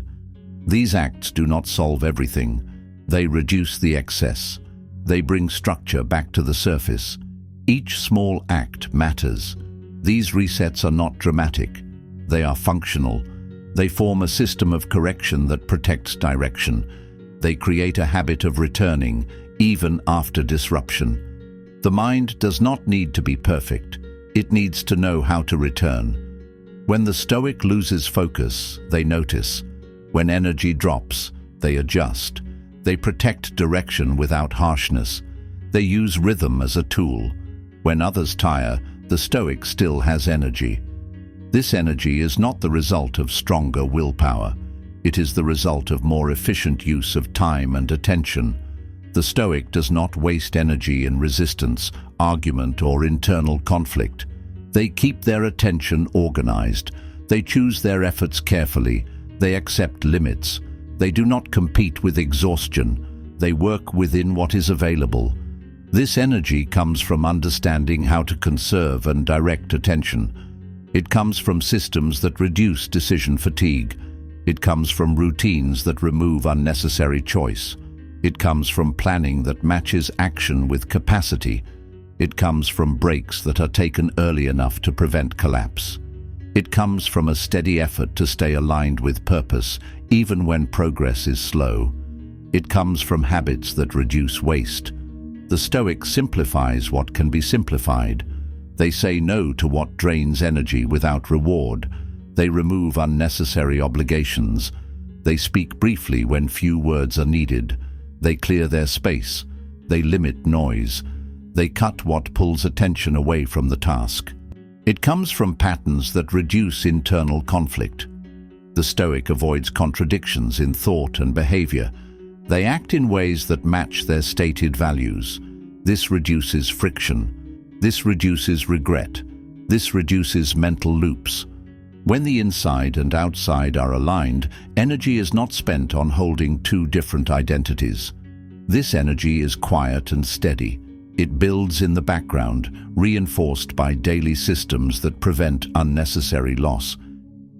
These acts do not solve everything. They reduce the excess. They bring structure back to the surface. Each small act matters. These resets are not dramatic. They are functional. They form a system of correction that protects direction. They create a habit of returning, even after disruption. The mind does not need to be perfect. It needs to know how to return. When the Stoic loses focus, they notice. When energy drops, they adjust. They protect direction without harshness. They use rhythm as a tool. When others tire, the Stoic still has energy. This energy is not the result of stronger willpower. It is the result of more efficient use of time and attention. The Stoic does not waste energy in resistance, argument, or internal conflict. They keep their attention organized. They choose their efforts carefully. They accept limits. They do not compete with exhaustion. They work within what is available. This energy comes from understanding how to conserve and direct attention. It comes from systems that reduce decision fatigue. It comes from routines that remove unnecessary choice. It comes from planning that matches action with capacity. It comes from breaks that are taken early enough to prevent collapse. It comes from a steady effort to stay aligned with purpose, even when progress is slow. It comes from habits that reduce waste. The Stoic simplifies what can be simplified. They say no to what drains energy without reward. They remove unnecessary obligations. They speak briefly when few words are needed. They clear their space. They limit noise. They cut what pulls attention away from the task. It comes from patterns that reduce internal conflict. The Stoic avoids contradictions in thought and behavior. They act in ways that match their stated values. This reduces friction. This reduces regret. This reduces mental loops. When the inside and outside are aligned, energy is not spent on holding two different identities. This energy is quiet and steady. It builds in the background, reinforced by daily systems that prevent unnecessary loss.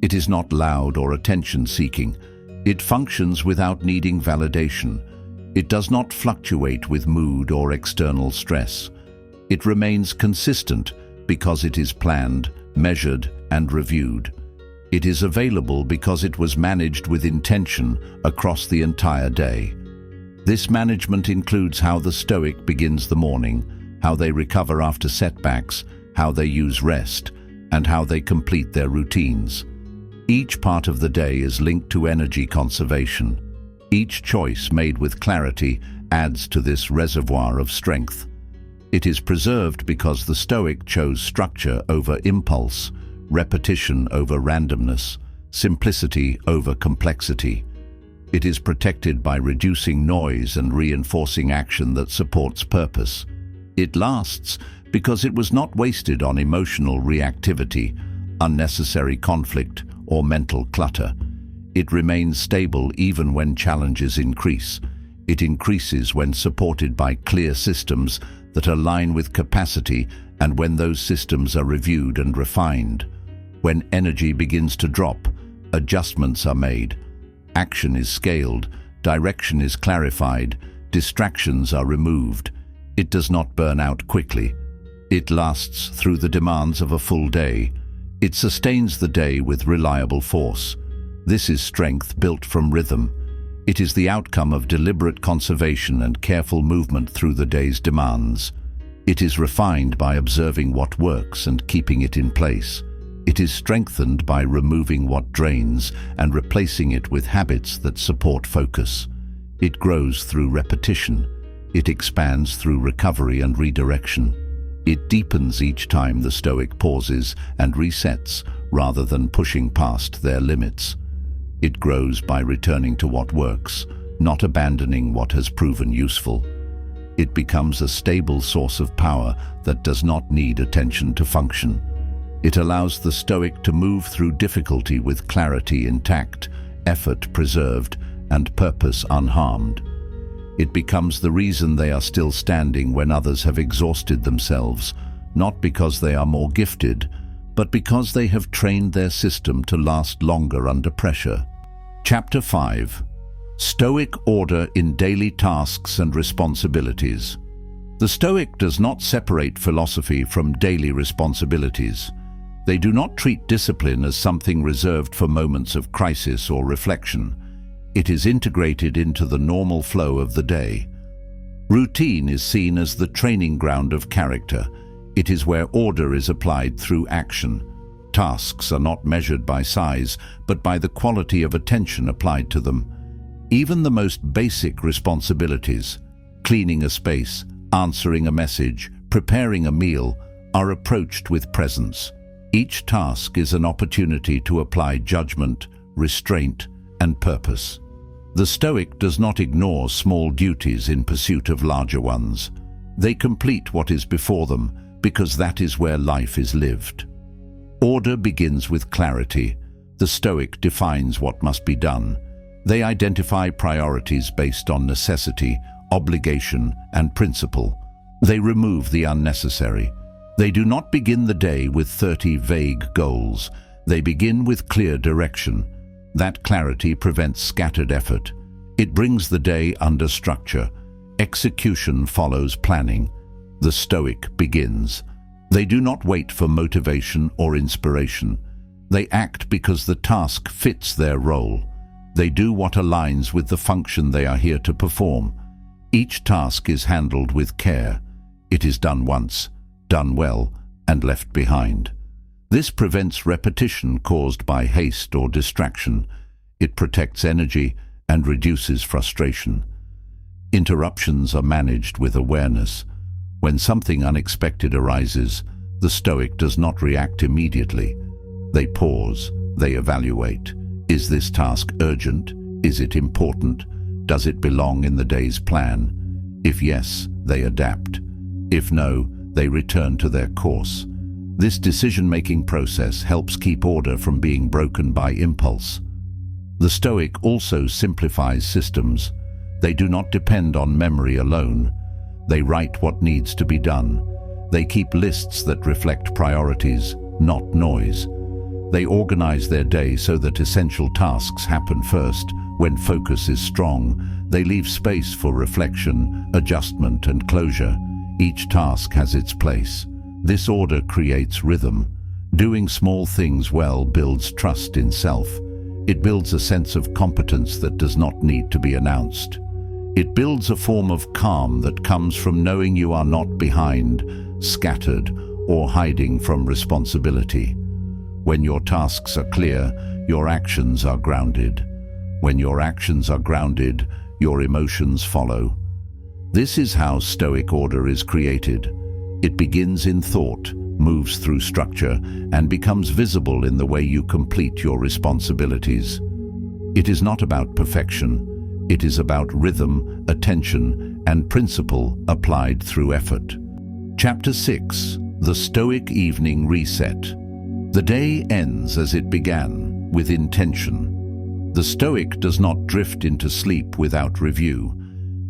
It is not loud or attention-seeking. It functions without needing validation. It does not fluctuate with mood or external stress. It remains consistent because it is planned, measured, and reviewed. It is available because it was managed with intention across the entire day. This management includes how the Stoic begins the morning, how they recover after setbacks, how they use rest, and how they complete their routines. Each part of the day is linked to energy conservation. Each choice made with clarity adds to this reservoir of strength. It is preserved because the Stoic chose structure over impulse, repetition over randomness, simplicity over complexity. It is protected by reducing noise and reinforcing action that supports purpose. It lasts because it was not wasted on emotional reactivity, unnecessary conflict, or mental clutter. It remains stable even when challenges increase. It increases when supported by clear systems that align with capacity and when those systems are reviewed and refined. When energy begins to drop, adjustments are made. Action is scaled, direction is clarified, distractions are removed. It does not burn out quickly. It lasts through the demands of a full day. It sustains the day with reliable force. This is strength built from rhythm. It is the outcome of deliberate conservation and careful movement through the day's demands. It is refined by observing what works and keeping it in place. It is strengthened by removing what drains and replacing it with habits that support focus. It grows through repetition. It expands through recovery and redirection. It deepens each time the Stoic pauses and resets rather than pushing past their limits. It grows by returning to what works, not abandoning what has proven useful. It becomes a stable source of power that does not need attention to function. It allows the Stoic to move through difficulty with clarity intact, effort preserved, and purpose unharmed. It becomes the reason they are still standing when others have exhausted themselves, not because they are more gifted, but because they have trained their system to last longer under pressure. Chapter 5. Stoic Order in Daily Tasks and Responsibilities. The Stoic does not separate philosophy from daily responsibilities. They do not treat discipline as something reserved for moments of crisis or reflection. It is integrated into the normal flow of the day. Routine is seen as the training ground of character. It is where order is applied through action. Tasks are not measured by size, but by the quality of attention applied to them. Even the most basic responsibilities, cleaning a space, answering a message, preparing a meal, are approached with presence. Each task is an opportunity to apply judgment, restraint, and purpose. The Stoic does not ignore small duties in pursuit of larger ones. They complete what is before them because that is where life is lived. Order begins with clarity. The Stoic defines what must be done. They identify priorities based on necessity, obligation, and principle. They remove the unnecessary. They do not begin the day with 30 vague goals. They begin with clear direction. That clarity prevents scattered effort. It brings the day under structure. Execution follows planning. The Stoic begins. They do not wait for motivation or inspiration. They act because the task fits their role. They do what aligns with the function they are here to perform. Each task is handled with care. It is done once, done well, and left behind. This prevents repetition caused by haste or distraction. It protects energy and reduces frustration. Interruptions are managed with awareness. When something unexpected arises, the Stoic does not react immediately. They pause, they evaluate. Is this task urgent? Is it important? Does it belong in the day's plan? If yes, they adapt. If no, they return to their course. This decision-making process helps keep order from being broken by impulse. The Stoic also simplifies systems. They do not depend on memory alone. They write what needs to be done. They keep lists that reflect priorities, not noise. They organize their day so that essential tasks happen first. When focus is strong, they leave space for reflection, adjustment, and closure. Each task has its place. This order creates rhythm. Doing small things well builds trust in self. It builds a sense of competence that does not need to be announced. It builds a form of calm that comes from knowing you are not behind, scattered, or hiding from responsibility. When your tasks are clear, your actions are grounded. When your actions are grounded, your emotions follow. This is how Stoic order is created. It begins in thought, moves through structure, and becomes visible in the way you complete your responsibilities. It is not about perfection. It is about rhythm, attention, and principle applied through effort. Chapter 6. The Stoic Evening Reset. The day ends as it began, with intention. The Stoic does not drift into sleep without review.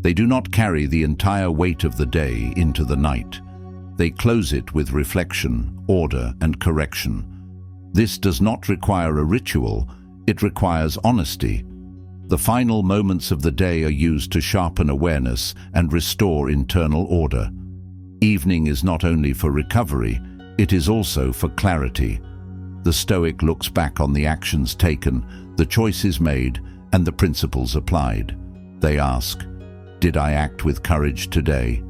They do not carry the entire weight of the day into the night. They close it with reflection, order, and correction. This does not require a ritual, it requires honesty. The final moments of the day are used to sharpen awareness and restore internal order. Evening is not only for recovery, it is also for clarity. The Stoic looks back on the actions taken, the choices made, and the principles applied. They ask, did I act with courage today?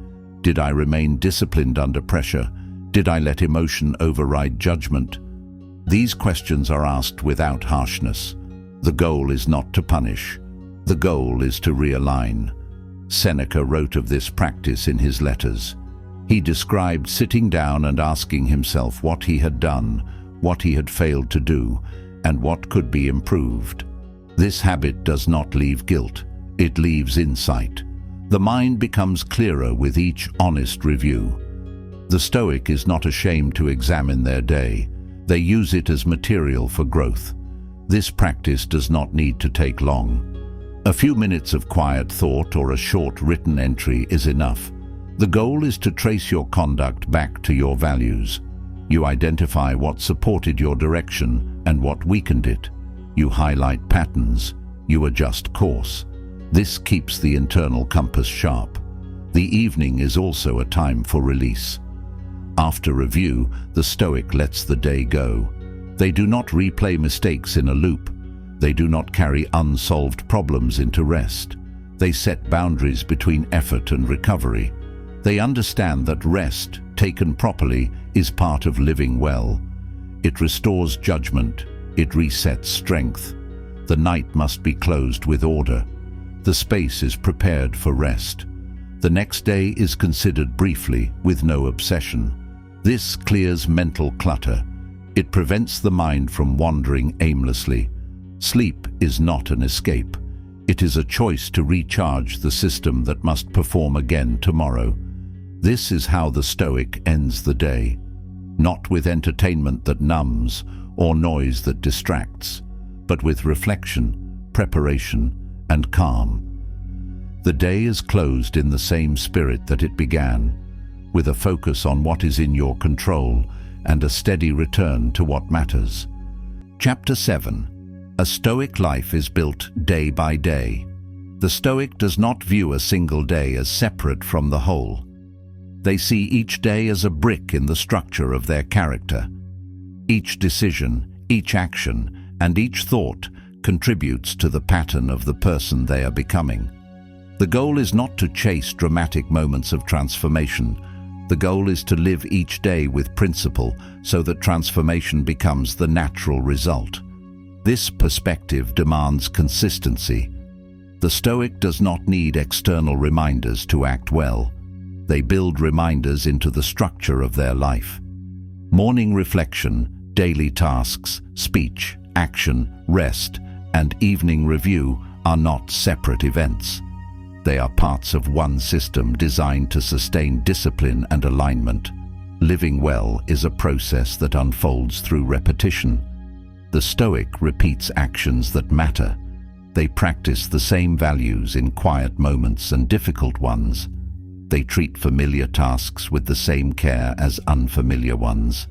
Did I remain disciplined under pressure? Did I let emotion override judgment? These questions are asked without harshness. The goal is not to punish. The goal is to realign. Seneca wrote of this practice in his letters. He described sitting down and asking himself what he had done, what he had failed to do, and what could be improved. This habit does not leave guilt, it leaves insight. The mind becomes clearer with each honest review. The Stoic is not ashamed to examine their day. They use it as material for growth. This practice does not need to take long. A few minutes of quiet thought or a short written entry is enough. The goal is to trace your conduct back to your values. You identify what supported your direction and what weakened it. You highlight patterns. You adjust course. This keeps the internal compass sharp. The evening is also a time for release. After review, the Stoic lets the day go. They do not replay mistakes in a loop. They do not carry unsolved problems into rest. They set boundaries between effort and recovery. They understand that rest, taken properly, is part of living well. It restores judgment. It resets strength. The night must be closed with order. The space is prepared for rest. The next day is considered briefly, with no obsession. This clears mental clutter. It prevents the mind from wandering aimlessly. Sleep is not an escape. It is a choice to recharge the system that must perform again tomorrow. This is how the Stoic ends the day. Not with entertainment that numbs or noise that distracts, but with reflection, preparation, and calm. The day is closed in the same spirit that it began, with a focus on what is in your control and a steady return to what matters. Chapter 7. A Stoic life is built day by day. The Stoic does not view a single day as separate from the whole. They see each day as a brick in the structure of their character. Each decision, each action, and each thought contributes to the pattern of the person they are becoming. The goal is not to chase dramatic moments of transformation. The goal is to live each day with principle so that transformation becomes the natural result. This perspective demands consistency. The Stoic does not need external reminders to act well. They build reminders into the structure of their life. Morning reflection, daily tasks, speech, action, rest, and evening review are not separate events. They are parts of one system designed to sustain discipline and alignment. Living well is a process that unfolds through repetition. The Stoic repeats actions that matter. They practice the same values in quiet moments and difficult ones. They treat familiar tasks with the same care as unfamiliar ones.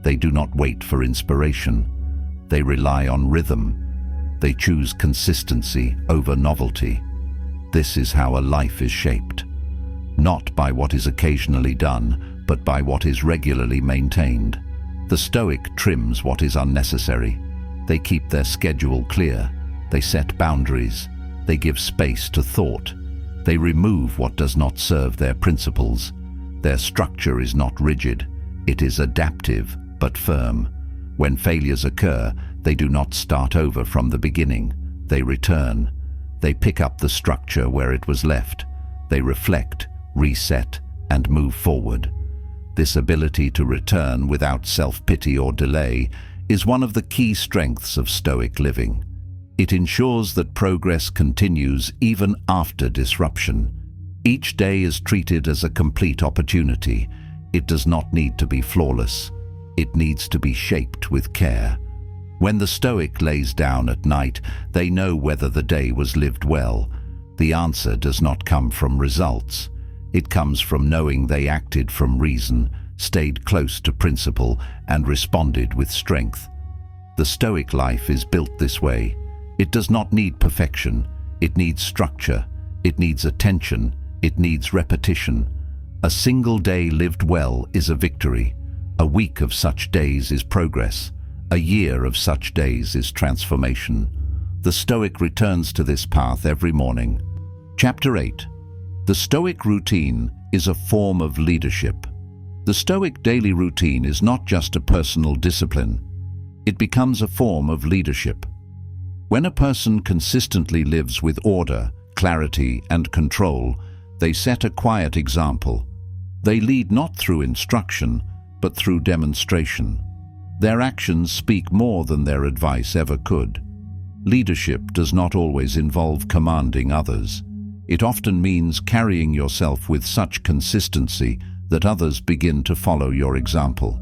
They do not wait for inspiration. They rely on rhythm. They choose consistency over novelty. This is how a life is shaped. Not by what is occasionally done, but by what is regularly maintained. The Stoic trims what is unnecessary. They keep their schedule clear. They set boundaries. They give space to thought. They remove what does not serve their principles. Their structure is not rigid. It is adaptive, but firm. When failures occur, they do not start over from the beginning. They return. They pick up the structure where it was left. They reflect, reset, and move forward. This ability to return without self-pity or delay is one of the key strengths of Stoic living. It ensures that progress continues even after disruption. Each day is treated as a complete opportunity. It does not need to be flawless. It needs to be shaped with care. When the Stoic lays down at night, they know whether the day was lived well. The answer does not come from results. It comes from knowing they acted from reason, stayed close to principle, and responded with strength. The Stoic life is built this way. It does not need perfection. It needs structure. It needs attention. It needs repetition. A single day lived well is a victory. A week of such days is progress. A year of such days is transformation. The Stoic returns to this path every morning. Chapter 8. The Stoic routine is a form of leadership. The Stoic daily routine is not just a personal discipline. It becomes a form of leadership. When a person consistently lives with order, clarity, and control, they set a quiet example. They lead not through instruction, but through demonstration. Their actions speak more than their advice ever could. Leadership does not always involve commanding others. It often means carrying yourself with such consistency that others begin to follow your example.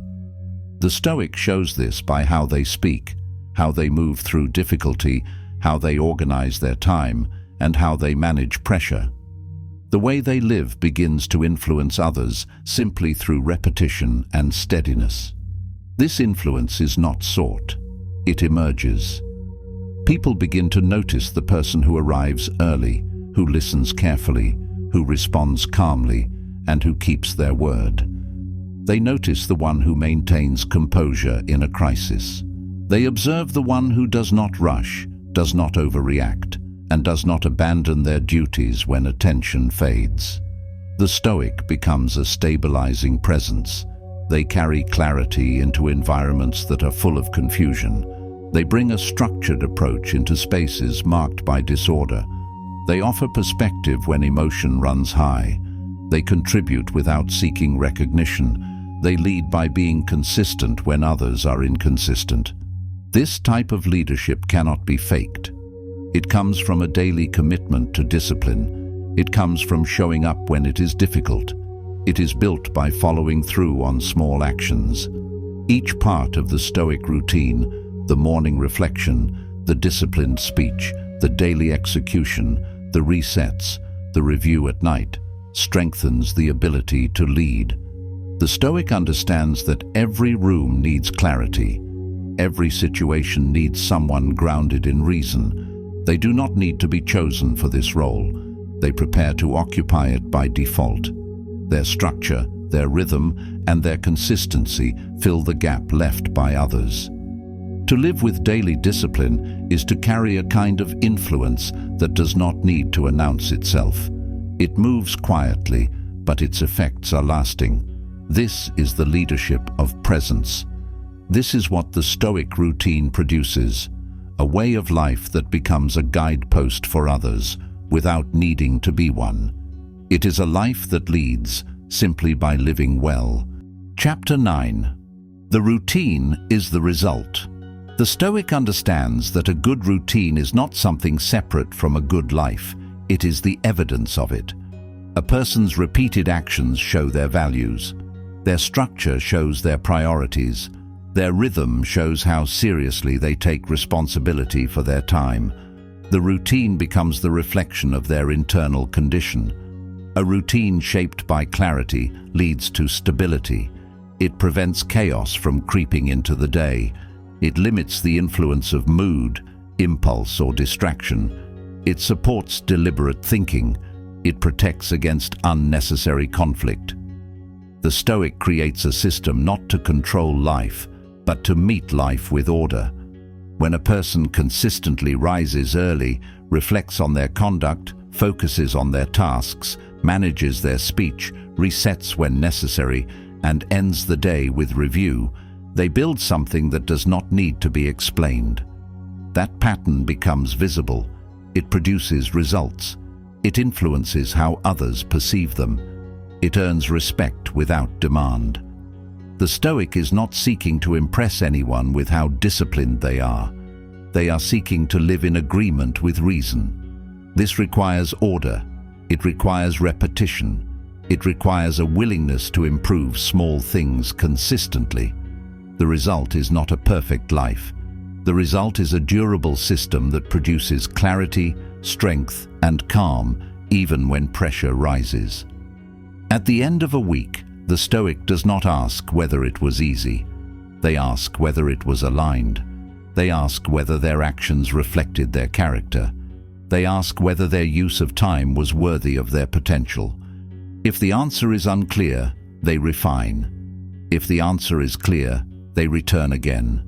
The Stoic shows this by how they speak, how they move through difficulty, how they organize their time, and how they manage pressure. The way they live begins to influence others simply through repetition and steadiness. This influence is not sought. It emerges. People begin to notice the person who arrives early, who listens carefully, who responds calmly, and who keeps their word. They notice the one who maintains composure in a crisis. They observe the one who does not rush, does not overreact, and does not abandon their duties when attention fades. The Stoic becomes a stabilizing presence. They carry clarity into environments that are full of confusion. They bring a structured approach into spaces marked by disorder. They offer perspective when emotion runs high. They contribute without seeking recognition. They lead by being consistent when others are inconsistent. This type of leadership cannot be faked. It comes from a daily commitment to discipline. It comes from showing up when it is difficult. It is built by following through on small actions. Each part of the Stoic routine, the morning reflection, the disciplined speech, the daily execution, the resets, the review at night, strengthens the ability to lead. The Stoic understands that every room needs clarity. Every situation needs someone grounded in reason. They do not need to be chosen for this role. They prepare to occupy it by default. Their structure, their rhythm, and their consistency fill the gap left by others. To live with daily discipline is to carry a kind of influence that does not need to announce itself. It moves quietly, but its effects are lasting. This is the leadership of presence. This is what the Stoic routine produces, a way of life that becomes a guidepost for others without needing to be one. It is a life that leads simply by living well. Chapter 9. The routine is the result. The Stoic understands that a good routine is not something separate from a good life. It is the evidence of it. A person's repeated actions show their values. Their structure shows their priorities. Their rhythm shows how seriously they take responsibility for their time. The routine becomes the reflection of their internal condition. A routine shaped by clarity leads to stability. It prevents chaos from creeping into the day. It limits the influence of mood, impulse, or distraction. It supports deliberate thinking. It protects against unnecessary conflict. The Stoic creates a system not to control life, but to meet life with order. When a person consistently rises early, reflects on their conduct, focuses on their tasks, manages their speech, resets when necessary, and ends the day with review, they build something that does not need to be explained. That pattern becomes visible. It produces results. It influences how others perceive them. It earns respect without demand. The Stoic is not seeking to impress anyone with how disciplined they are. They are seeking to live in agreement with reason. This requires order. It requires repetition. It requires a willingness to improve small things consistently. The result is not a perfect life. The result is a durable system that produces clarity, strength, and calm, even when pressure rises. At the end of a week, the Stoic does not ask whether it was easy. They ask whether it was aligned. They ask whether their actions reflected their character. They ask whether their use of time was worthy of their potential. If the answer is unclear, they refine. If the answer is clear, they return again.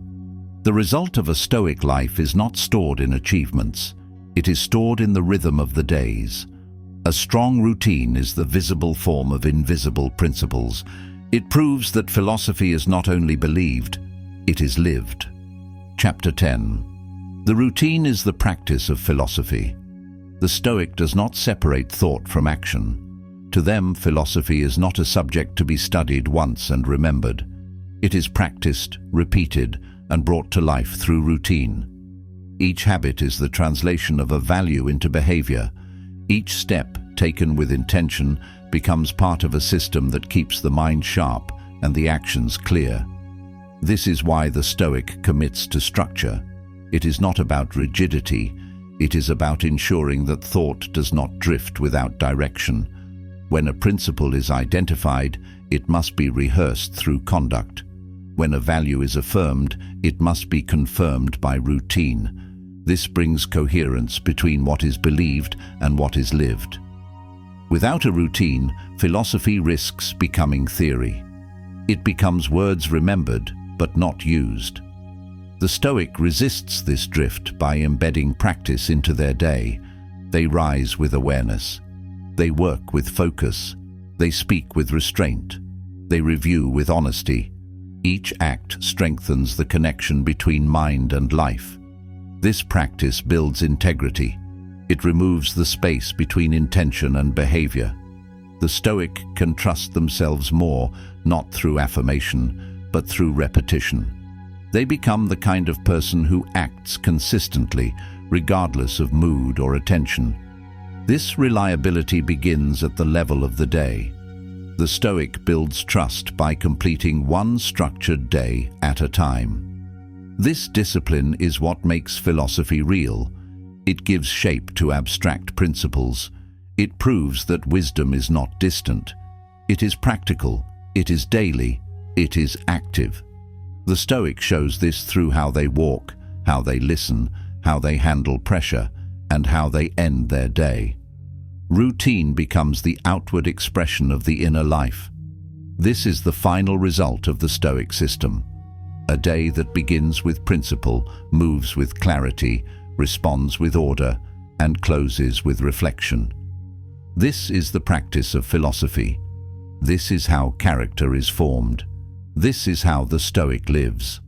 The result of a Stoic life is not stored in achievements. It is stored in the rhythm of the days. A strong routine is the visible form of invisible principles. It proves that philosophy is not only believed, it is lived. Chapter 10. The routine is the practice of philosophy. The Stoic does not separate thought from action. To them, philosophy is not a subject to be studied once and remembered. It is practiced, repeated, and brought to life through routine. Each habit is the translation of a value into behavior. Each step, taken with intention, becomes part of a system that keeps the mind sharp and the actions clear. This is why the Stoic commits to structure. It is not about rigidity, it is about ensuring that thought does not drift without direction. When a principle is identified, it must be rehearsed through conduct. When a value is affirmed, it must be confirmed by routine. This brings coherence between what is believed and what is lived. Without a routine, philosophy risks becoming theory. It becomes words remembered, but not used. The Stoic resists this drift by embedding practice into their day. They rise with awareness. They work with focus. They speak with restraint. They review with honesty. Each act strengthens the connection between mind and life. This practice builds integrity. It removes the space between intention and behavior. The Stoic can trust themselves more, not through affirmation, but through repetition. They become the kind of person who acts consistently, regardless of mood or attention. This reliability begins at the level of the day. The Stoic builds trust by completing one structured day at a time. This discipline is what makes philosophy real. It gives shape to abstract principles. It proves that wisdom is not distant. It is practical, it is daily, it is active. The Stoic shows this through how they walk, how they listen, how they handle pressure, and how they end their day. Routine becomes the outward expression of the inner life. This is the final result of the Stoic system. A day that begins with principle, moves with clarity, responds with order, and closes with reflection. This is the practice of philosophy. This is how character is formed. This is how the Stoic lives.